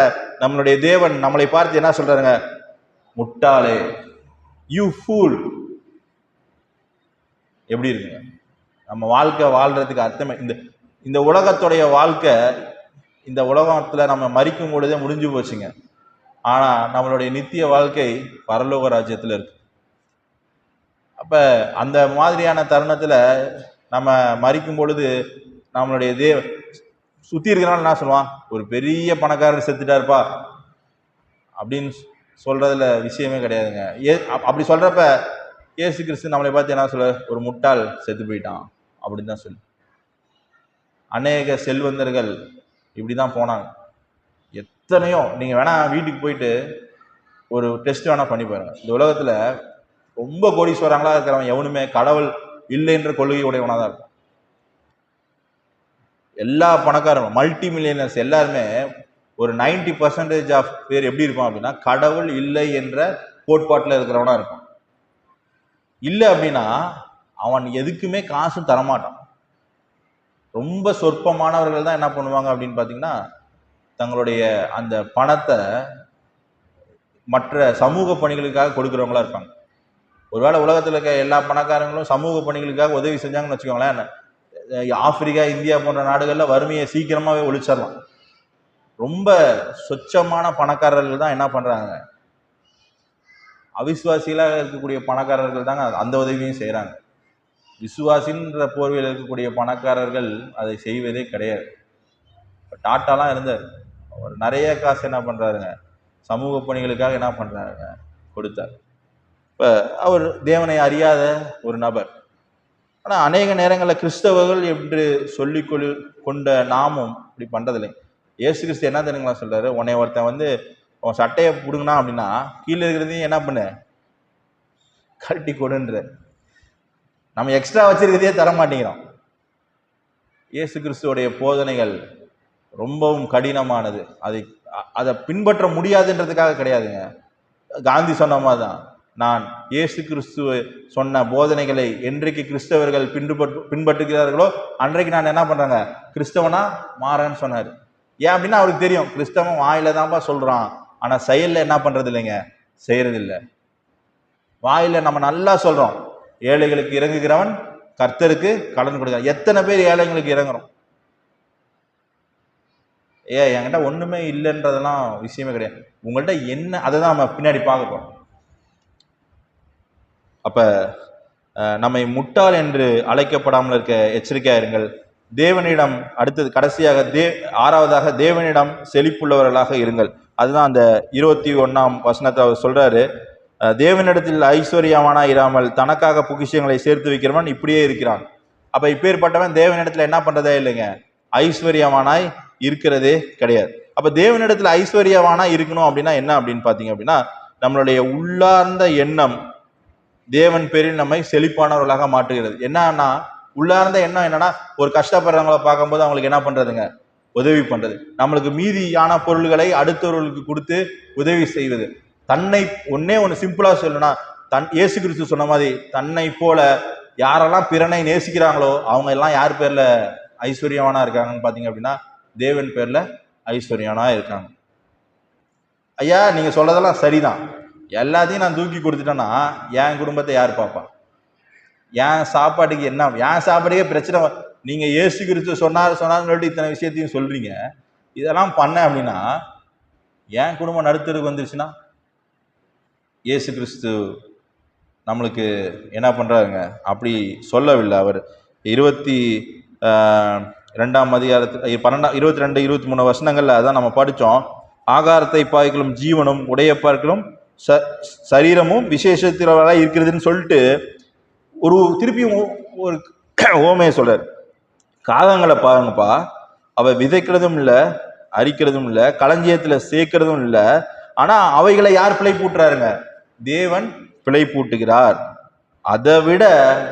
நம்மளுடைய தேவன் நம்மளை பார்த்து என்ன சொல்றாருங்க, முட்டாளே, யூ ஃபூல். எப்படி இருக்குங்க நம்ம வாழ்க்கை வாழ்றதுக்கு அர்த்தமே. இந்த உலகத்துடைய வாழ்க்கை, இந்த உலகத்துல நம்ம மரிக்கும் பொழுதே முடிஞ்சு போச்சுங்க. ஆனா நம்மளுடைய நித்திய வாழ்க்கை பரலோக ராஜ்யத்துல இருக்கு. அப்ப அந்த மாதிரியான தருணத்துல நம்ம மரிக்கும் பொழுது நம்மளுடைய சுத்தி இருக்கிறனால என்ன சொல்லுவான், ஒரு பெரிய பணக்காரர் செத்துட்டாருப்பா அப்படின்னு சொல்றதுல விஷயமே கிடையாதுங்க. அப்படி சொல்றப்ப இயேசு கிறிஸ்து நம்மளை பார்த்து என்ன சொல்ல, ஒரு முட்டாள் செத்து போயிட்டான் அப்படின்னு தான் சொல்லு. அநேக செல்வந்தர்கள் இப்படிதான் போனாங்க. எத்தனையோ நீங்க வேணா வீட்டுக்கு போயிட்டு ஒரு டெஸ்ட் வேணா பண்ணி பாருங்க. இந்த உலகத்துல ரொம்ப கோடீஸ்வரங்களா இருக்கிறவன் எவனுமே கடவுள் இல்லை என்ற கொள்கை உடையவனா தான் இருக்கும். எல்லா பணக்காரரும் மல்டி மில்லியனர்ஸ் எல்லாருமே ஒரு 90% ஆஃப் பேர் எப்படி இருப்பான் அப்படின்னா கடவுள் இல்லை என்ற கோட்பாட்டில் இருக்கிறவனா இருப்பான். இல்லை அப்படின்னா அவன் எதுக்குமே காசும் தரமாட்டான். ரொம்ப சொற்பமானவர்கள் தான் என்ன பண்ணுவாங்க அப்படின்னு பார்த்தீங்கன்னா தங்களுடைய அந்த பணத்தை மற்ற சமூக பணிகளுக்காக கொடுக்குறவங்களா இருப்பாங்க. ஒருவேளை உலகத்தில் இருக்க எல்லா பணக்காரங்களும் சமூக பணிகளுக்காக உதவி செஞ்சாங்கன்னு வச்சுக்கோங்களேன், ஆப்பிரிக்கா, இந்தியா போன்ற நாடுகளில் வறுமையை சீக்கிரமாகவே ஒழிச்சிடலாம். ரொம்ப சொச்சமான பணக்காரர்கள் தான் என்ன பண்ணுறாங்க, அவிசுவாசிகளாக இருக்கக்கூடிய பணக்காரர்கள் தாங்க அந்த உதவியும் செய்கிறாங்க. விசுவாசின்ற போர்வையில் இருக்கக்கூடிய பணக்காரர்கள் அதை செய்வதே கிடையாது. இப்போ டாட்டாலாம் இருந்தார், அவர் நிறைய காசு என்ன பண்ணுறாருங்க, சமூக பணிகளுக்காக என்ன பண்ணுறாருங்க, கொடுத்தார். இப்போ அவர் தேவனை அறியாத ஒரு நபர். ஆனால் அநேக நேரங்களில் கிறிஸ்தவர்கள் என்று சொல்லி கொண்ட நாமும் இப்படி பண்ணுறதில்லை. இயேசு கிறிஸ்து என்ன தெரியுங்களா சொல்றாரு, உன்னை ஒருத்தன் உன் சட்டையை பிடுங்கினா அப்படின்னா கீழே இருக்கிறதையும் என்ன பண்ணு, கழட்டி கொடுன்ற. நம்ம எக்ஸ்ட்ரா வச்சிருக்கிறதையே தர மாட்டேங்கிறோம். இயேசு கிறிஸ்துவோடைய போதனைகள் ரொம்பவும் கடினமானது. அதை பின்பற்ற முடியாதுன்றதுக்காக கிடையாதுங்க. காந்தி சொன்ன மாதிரி தான், நான் இயேசு கிறிஸ்துவ சொன்ன போதனைகளை என்றைக்கு கிறிஸ்தவர்கள் பின்பற்றுகிறார்களோ அன்றைக்கு நான் என்ன பண்றாங்க, கிறிஸ்தவனா மாறேன்னு சொன்னார். ஏன் அப்படின்னா அவருக்கு தெரியும் கிறிஸ்தவன் வாயில தான்ப்பா சொல்றான், ஆனா செயல்ல என்ன பண்றது இல்லைங்க, செய்யறது இல்லை. வாயில நம்ம நல்லா சொல்றோம், ஏழைகளுக்கு இறங்குகிறவன் கர்த்தருக்கு கடன் கொடுக்கிறான். எத்தனை பேர் ஏழைங்களுக்கு இறங்குறோம்? என்கிட்ட ஒண்ணுமே இல்லைன்றதெல்லாம் விஷயமே கிடையாது. உங்கள்கிட்ட என்ன, அதை தான் நம்ம பின்னாடி பார்க்க போறோம். அப்ப நம்மை முட்டாள் என்று அழைக்கப்படாமல் இருக்க எச்சரிக்கையா இருங்கள். தேவனிடம் அடுத்தது கடைசியாக 6வதாக தேவனிடம் செழிப்புள்ளவர்களாக இருங்கள். அதுதான் அந்த 21ஆம் வசனத்தை அவர் சொல்றாரு, தேவனிடத்தில் ஐஸ்வர்யமானா இராமல் தனக்காக பொக்கிஷங்களை சேர்த்து வைக்கிறவன் இப்படியே இருக்கிறான். அப்ப இப்பேற்பட்டவன் தேவனிடத்துல என்ன பண்றதே இல்லைங்க, ஐஸ்வர்யமானாய் இருக்கிறதே கிடையாது. அப்ப தேவனிடத்துல ஐஸ்வர்யமானா இருக்கணும் அப்படின்னா என்ன அப்படின்னு பாத்தீங்க அப்படின்னா, நம்மளுடைய உள்ளார்ந்த எண்ணம் தேவன் பேரில் நம்மை செழிப்பானவர்களாக மாற்றுகிறது. என்னன்னா உள்ளார்ந்த எண்ணம் என்னன்னா, ஒரு கஷ்டப்படுறவங்களை பார்க்கும்போது அவங்களுக்கு என்ன பண்றதுங்க, உதவி பண்றது. நம்மளுக்கு மீதியான பொருள்களை அடுத்தவர்களுக்கு கொடுத்து உதவி செய்வது. தன்னை ஒன்னு சிம்பிளா சொல்லணும்னா, இயேசு கிறிஸ்து சொன்ன மாதிரி தன்னை போல யாரெல்லாம் பிறனை நேசிக்கிறாங்களோ அவங்க எல்லாம் யார் பேர்ல ஐஸ்வர்யவானா இருக்காங்கன்னு பாத்தீங்க அப்படின்னா தேவன் பேர்ல ஐஸ்வர்யவானா இருக்காங்க. ஐயா நீங்க சொல்றதெல்லாம் சரிதான், எல்லாத்தையும் நான் தூக்கி கொடுத்துட்டேன்னா என் குடும்பத்தை யார் பார்ப்பா, என் சாப்பாட்டுக்கு என்ன, என் சாப்பாட்டுக்கே பிரச்சனை. நீங்க இயேசு கிறிஸ்து சொன்னார்னு சொல்லிட்டு இத்தனை விஷயத்தையும் சொல்றீங்க, இதெல்லாம் பண்ண அப்படின்னா என் குடும்பம் நடுத்தருக்கு வந்துருச்சுன்னா, இயேசு கிறிஸ்து நம்மளுக்கு என்ன பண்றாருங்க, அப்படி சொல்லவில்லை. அவர் 22ஆம் அதிகாரத்தில் 22, 23 வசனங்கள்ல அதான் நம்ம படித்தோம். ஆகாரத்தை பார்க்கலும் ஜீவனும் உடைய பார்க்கலும் சரீரமும் விசேஷத்திலவராக இருக்கிறதுன்னு சொல்லிட்டு ஒரு திருப்பியும் ஒரு ஓமையை சொல்றாரு. காகங்களை பாருங்கப்பா, அவ விதைக்கிறதும் இல்லை, அரிக்கிறதும் இல்லை, களஞ்சியத்துல சேர்க்கிறதும் இல்லை, ஆனா அவைகளை யார் பிழை பூட்டுறாருங்க? தேவன் பிழை பூட்டுகிறார். அதை விட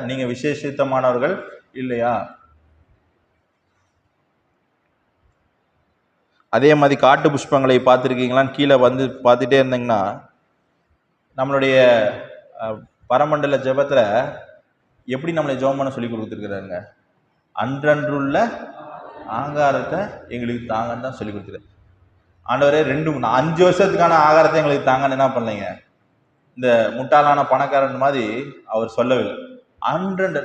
நீங்க விசேஷித்தமானவர்கள் இல்லையா? அதே மாதிரி காட்டு புஷ்பங்களை பார்த்துருக்கீங்களான்னு கீழே வந்து பார்த்துட்டே இருந்தீங்கன்னா, நம்மளுடைய பரமண்டல ஜெபத்துல எப்படி நம்மளை ஜெபம் பண்ண சொல்லி கொடுத்துருக்குறாருங்க? அன்றன்றுள்ள ஆகாரத்தை எங்களுக்கு தாங்கன்னு தான் சொல்லி கொடுத்துரு. ஆண்டவரே 5 வருஷத்துக்கான ஆகாரத்தை எங்களுக்கு தாங்கன்னு என்ன பண்ணலைங்க? இந்த முட்டாளான பணக்காரன் மாதிரி அவர் சொல்லவில்லை. அன்றன்று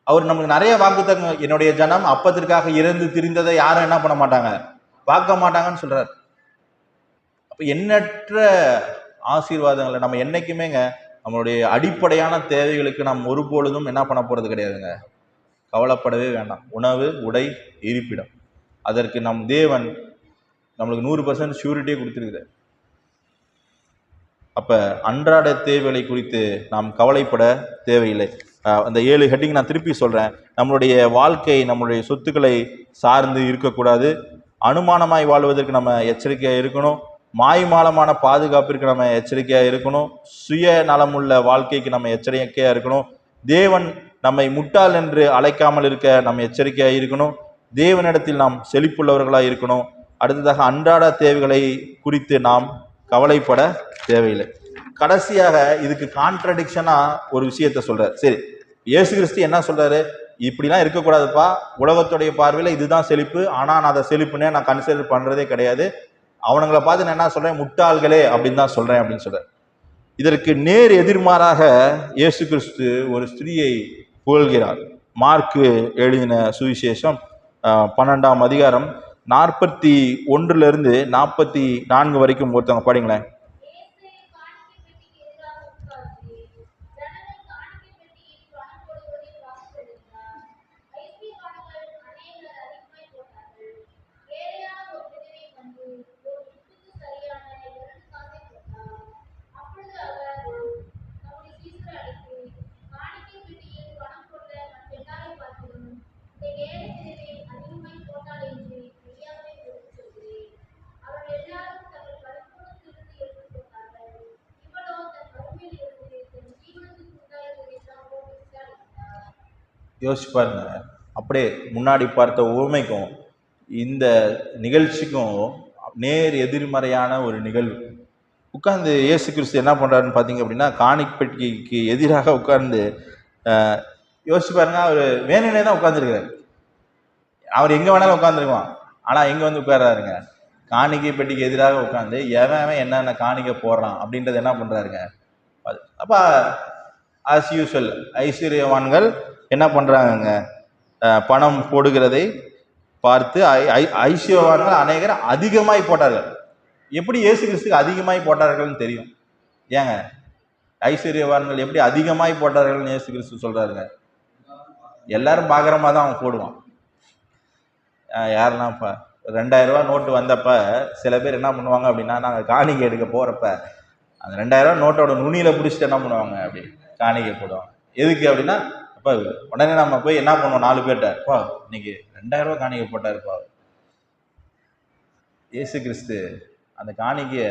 அவர் நமக்கு நிறைய வாக்குத்தங்க, என்னுடைய ஜனம் அப்பத்திற்காக இறந்து திரிந்ததை யாரும் என்ன பண்ண மாட்டாங்க, பார்க்க மாட்டாங்கன்னு சொல்றாரு. அப்ப எண்ணற்ற ஆசீர்வாதங்களை நம்ம என்னைக்குமேங்க நம்மளுடைய அடிப்படையான தேவைகளுக்கு நாம் ஒருபொழுதும் என்ன பண்ண போறது கிடையாதுங்க, கவலைப்படவே வேண்டாம். உணவு, உடை, இருப்பிடம், அதற்கு நம் தேவன் நம்மளுக்கு 100% ஷூரிட்டியே கொடுத்துருக்குறார். அப்ப அன்றாட தேவைகளை குறித்து நாம் கவலைப்பட தேவையில்லை. அந்த 7 ஹெட்டிங் நான் திருப்பி சொல்றேன். நம்மளுடைய வாழ்க்கை நம்மளுடைய சொத்துக்களை சார்ந்து இருக்கக்கூடாது. அனுமானமாய் வாழ்வதற்கு நம்ம எச்சரிக்கையா இருக்கணும். மாய்மாலமான பாதுகாப்பிற்கு நம்ம எச்சரிக்கையா இருக்கணும். சுய நலமுள்ள வாழ்க்கைக்கு நம்ம எச்சரிக்கையா இருக்கணும். தேவன் நம்மை முட்டாள் என்று அழைக்காமல் இருக்க நம்ம எச்சரிக்கையா இருக்கணும். தேவனிடத்தில் நாம் செழிப்புள்ளவர்களாக இருக்கணும். அடுத்ததாக அன்றாட தேவைகளை குறித்து நாம் கவலைப்பட தேவையில்லை. கடைசியாக இதுக்கு கான்ட்ரடிக்ஷனா ஒரு விஷயத்த சொல்றாரு. சரி, இயேசு கிறிஸ்து என்ன சொல்றாரு? இப்படிலாம் இருக்கக்கூடாதுப்பா, உலகத்துடைய பார்வையில் இதுதான் செழிப்பு, ஆனா நான் அதை செழிப்புன்னே நான் கன்சிடர் பண்றதே கிடையாது, அவனுங்களை பார்த்து நான் என்ன சொல்றேன், முட்டாள்களே அப்படின்னு தான் சொல்றேன் அப்படின்னு சொல்றாரு. இதற்கு நேர் எதிர்மாறாக இயேசு கிறிஸ்து ஒரு ஸ்திரீயை புகழ்கிறார். மார்க்கு எழுதின சுவிசேஷம் 12ஆம் அதிகாரம் 41 44 வரைக்கும் ஒருத்தவங்க படிங்களேன். யோசிச்சு பாருங்க, அப்படியே முன்னாடி பார்த்த உவமைக்கும் இந்த நிகழ்ச்சிக்கும் நேர் எதிர்மறையான ஒரு நிகழ்வு. உட்கார்ந்து இயேசு கிறிஸ்து என்ன பண்றாருன்னு பார்த்தீங்க அப்படின்னா, காணிப்பெட்டிக்கு எதிராக உட்கார்ந்து யோசிச்சு பாருங்க, அவர் வேணுனே தான் உட்கார்ந்துருக்கிறார். அவர் எங்க வேணாலும் உட்காந்துருக்குவான், ஆனா எங்க வந்து உட்கார்றாருங்க, காணிக்கை பெட்டிக்கு எதிராக உட்கார்ந்து எவன் என்னென்ன காணிக்கை போடுறான் அப்படின்றது என்ன பண்றாருங்க. அப்ப ஆஸ் யூஸ்வல் ஐஸ்வர்யவான்கள் என்ன பண்றாங்க, பணம் போடுகிறதை பார்த்து ஐஸ்வர்யவான்கள் அநேகர் அதிகமாய் போட்டார்கள். எப்படி இயேசு கிறிஸ்துக்கு அதிகமாய் போட்டார்கள்னு தெரியும். ஏங்க, ஐஸ்வர்யவான்கள் எப்படி அதிகமாய் போட்டார்கள்னு இயேசு கிறிஸ்து சொல்றாருங்க. எல்லாரும் பாக்குறமா தான் அவன் போடுவான். யாருன்னா 2000 ரூபாய் நோட்டு வந்தப்ப சில பேர் என்ன பண்ணுவாங்க அப்படின்னா, நாங்கள் காணிக்கை எடுக்க போறப்ப அந்த 2000 ரூபாய் நோட்டோட நுனியில பிடிச்சிட்டு என்ன பண்ணுவாங்க, அப்படி காணிக்கை போடுவாங்க. எதுக்கு அப்படின்னா, அப்ப உடனே நம்ம போய் என்ன பண்ணுவோம், 4 பேர்கிட்ட, இன்னைக்கு 2000 ரூபாய் காணிக்கை போட்டாருப்பா. இயேசு கிறிஸ்து அந்த காணிக்கைய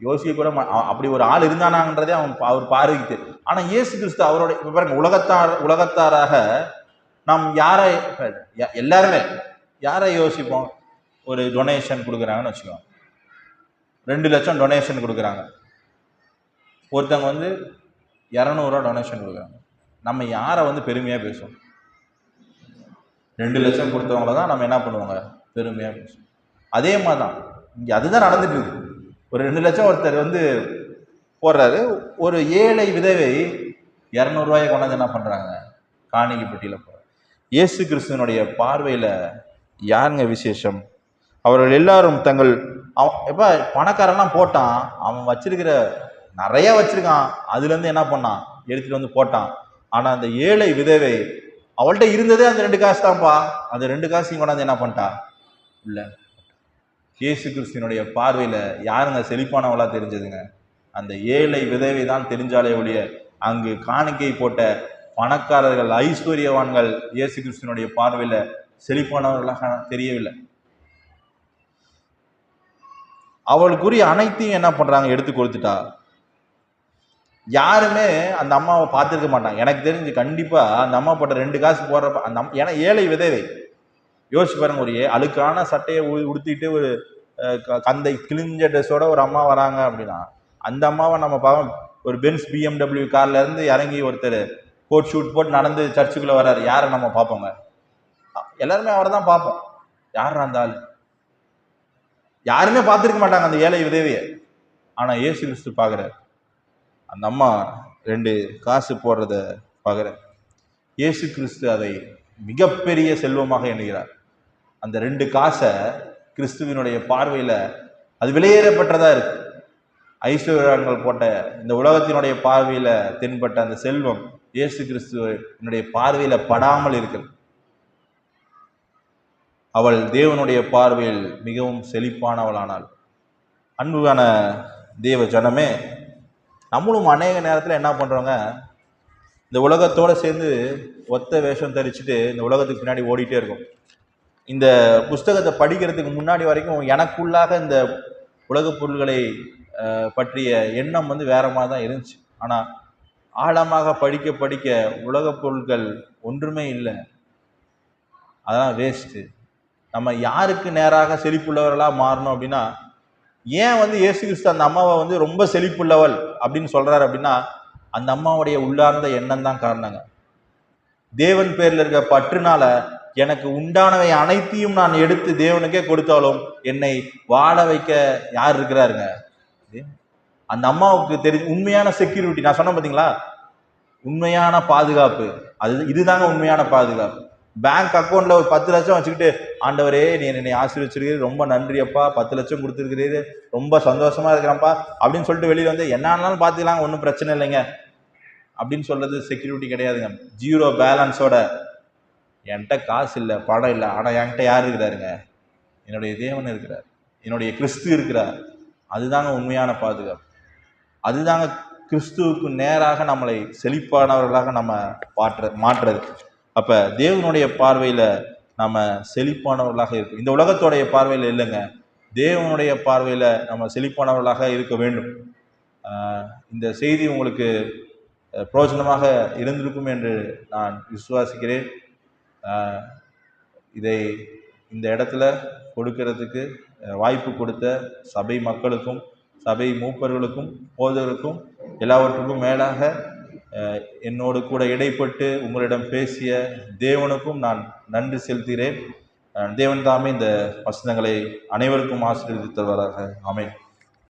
யோசிக்க கூட அப்படி ஒரு ஆள் இருந்தானான்றதே அவர் பார்வைக்கு தெரியும். ஆனா இயேசு கிறிஸ்து அவரோட பாருங்க, உலகத்தாராக நாம் யாரை, எல்லாருமே யாரை யோசிப்போம்? ஒரு டொனேஷன் கொடுக்குறாங்கன்னு வச்சுக்கோங்க, 2 லட்சம் டொனேஷன் கொடுக்குறாங்க. ஒருத்தவங்க வந்து 200 ரூபா டொனேஷன் கொடுக்குறாங்க. நம்ம யாரை வந்து பெருமையா பேசுவோம்? 2 லட்சம் கொடுத்தவங்கள தான் நம்ம என்ன பண்ணுவாங்க, பெருமையா பேசுவோம். அதே மாதிரி தான் இங்க அதுதான் நடந்துட்டு இருக்கு. ஒரு 2 லட்சம் ஒருத்தர் வந்து போடுறாரு, ஒரு ஏழை விதவை 200 ரூபாயை கொண்டாந்து என்ன பண்றாங்க, காணிக்கை பெட்டியில போறாங்க. இயேசு கிறிஸ்துவனுடைய பார்வையில யாருங்க விசேஷம்? அவர்கள் எல்லாரும் தங்கள் எப்ப பணக்காரெல்லாம் போட்டான், அவன் வச்சிருக்கிற நிறைய வச்சிருக்கான், அதுல இருந்து என்ன பண்ணான், எடுத்துட்டு வந்து போட்டான். ஆனா அந்த ஏழை விதவை அவள்கிட்ட இருந்ததே அந்த 2 காசு தான்ப்பா, அந்த 2 காசையும் கொண்டாந்து என்ன பண்ணிட்டா, இல்ல இயேசு கிறிஸ்துவனுடைய பார்வையில யாருங்க செழிப்பானவளா தெரிஞ்சதுங்க? அந்த ஏழை விதவை தான் தெரிஞ்சாலே ஒழிய அங்கு காணிக்கை போட்ட பணக்காரர்கள், ஐஸ்வர்யவான்கள் இயேசு கிறிஸ்துவனுடைய பார்வையில செழிப்பானவர்களாக தெரியவில்லை. அவளுக்குரிய அனைத்தையும் என்ன பண்றாங்க? எடுத்து கொடுத்துட்டா. யாருமே அந்த அம்மாவை பார்த்துருக்க மாட்டாங்க. எனக்கு தெரிஞ்சு கண்டிப்பா அந்த அம்மா போட்ட 2 காசு போடுறப்ப அந்த ஏன்னா ஏழை விதவை. யோசிச்சு பாருங்க, ஒரு அழுக்கான சட்டையை உடுத்திட்டு ஒரு கந்தை கிழிஞ்ச ட்ரெஸ்ஸோட ஒரு அம்மா வராங்க அப்படின்னா, அந்த அம்மாவை நம்ம பார்க்க ஒரு பென்ஸ் BMW கார்ல இருந்து இறங்கி ஒருத்தர் கோட் ஷூட் போட்டு நடந்து சர்ச்சுக்குள்ள வர்றாரு, யாரை நம்ம பார்ப்போங்க? எல்லாருமே அவரை தான் பார்ப்போம். யார் அந்த ஆளு? யாருமே பார்த்துருக்க மாட்டாங்க அந்த ஏழை விதவையை. ஆனா இயேசு கிறிஸ்து பார்க்குறாரு. அந்த அம்மா 2 காசு போடுறத பார்க்குறாரு. இயேசு கிறிஸ்து அதை மிகப்பெரிய செல்வமாக எண்ணுகிறார். அந்த 2 காசை கிறிஸ்துவினுடைய பார்வையில அது விலையேறப்பட்டதா இருக்கு. ஐஸ்வர்யங்கள் போட்ட இந்த உலகத்தினுடைய பார்வையில தென்பட்ட அந்த செல்வம் இயேசு கிறிஸ்துவனுடைய பார்வையில படாமல் இருக்கிறது. அவள் தேவனுடைய பார்வையில் மிகவும் செழிப்பானவளானாள். அன்புக்கான தேவ ஜனமே, நம்மளும் அநேக நேரத்தில் என்ன பண்றோங்க, இந்த உலகத்தோட சேர்ந்து ஒத்த வேஷம் தரிச்சுட்டு இந்த உலகத்துக்கு பின்னாடி ஓடிட்டே இருக்கும். இந்த புஸ்தகத்தை படிக்கிறதுக்கு முன்னாடி வரைக்கும் எனக்குள்ளாக இந்த உலக பொருள்களை பற்றிய எண்ணம் வேற மாதிரி தான் இருந்துச்சு. ஆனா ஆழமாக படிக்க படிக்க உலக பொருட்கள் ஒன்றுமே இல்லை, அதெல்லாம் வேஸ்ட்டு. நம்ம யாருக்கு நேராக செழிப்புள்ளவர்களா மாறணும் அப்படின்னா, ஏன் இயேசு கிறிஸ்து அந்த அம்மாவை ரொம்ப செழிப்புள்ளவள் அப்படின்னு சொல்றாரு அப்படின்னா, அந்த அம்மாவுடைய உள்ளார்ந்த எண்ணம் தான் காரணங்க. தேவன் பேர்ல இருக்க பற்றுனால எனக்கு உண்டானவை அனைத்தையும் நான் எடுத்து தேவனுக்கே கொடுத்தாலும் என்னை வாழ வைக்க யார் இருக்கிறாருங்க? அந்த அம்மாவுக்கு தெரிஞ்ச உண்மையான செக்யூரிட்டி நான் சொன்னேன் பாத்தீங்களா, உண்மையான பாதுகாப்பு. இதுதாங்க உண்மையான பாதுகாப்பு. பேங்க் அக்கௌண்ட்ல ஒரு 10 லட்சம் வச்சுக்கிட்டு, ஆண்டவரே நீ என்னை ஆசீர்வச்சிருக்கிறீர், ரொம்ப நன்றி அப்பா, 10 லட்சம் கொடுத்துருக்கிறீரு, ரொம்ப சந்தோஷமா இருக்கிறேன்ப்பா அப்படின்னு சொல்லிட்டு வெளியில என்ன ஆனாலும் பார்த்துக்கலாம், ஒன்றும் பிரச்சனை இல்லைங்க அப்படின்னு சொல்றது செக்யூரிட்டி கிடையாதுங்க. 0 பேலன்ஸோட என்கிட்ட காசு இல்லை, பணம் இல்லை, ஆனா என்கிட்ட யார் இருக்கிறாருங்க? என்னுடைய தேவன் இருக்கிறார், என்னுடைய கிறிஸ்து இருக்கிறார். அதுதாங்க உண்மையான பாதுகாப்பு. அதுதாங்க கிறிஸ்துவுக்கு நேராக நம்மளை செழிப்பானவர்களாக நம்ம மாற்றுறது. அப்ப தேவனுடைய பார்வையில நம்ம செழிப்பானவர்களாக இருக்கும். இந்த உலகத்தோடைய பார்வையில இல்லைங்க, தேவனுடைய பார்வையில நம்ம செழிப்பானவர்களாக இருக்க வேண்டும். இந்த செய்தி உங்களுக்கு பிரயோஜனமாக இருந்திருக்கும் என்று நான் விசுவாசிக்கிறேன். இதை இந்த இடத்துல கொடுக்கிறதுக்கு வாய்ப்பு கொடுத்த சபை மக்களுக்கும் சபை மூப்பர்களுக்கும் போதவருக்கும் எல்லாவற்றுக்கும் மேலாக என்னோடு கூட இடைப்பட்டு உங்களிடம் பேசிய தேவனுக்கும் நான் நன்றி செலுத்துகிறேன். தேவன் தாமே இந்த வசனங்களை அனைவருக்கும் ஆசீர்வதித்து தருவாராக. ஆமென்.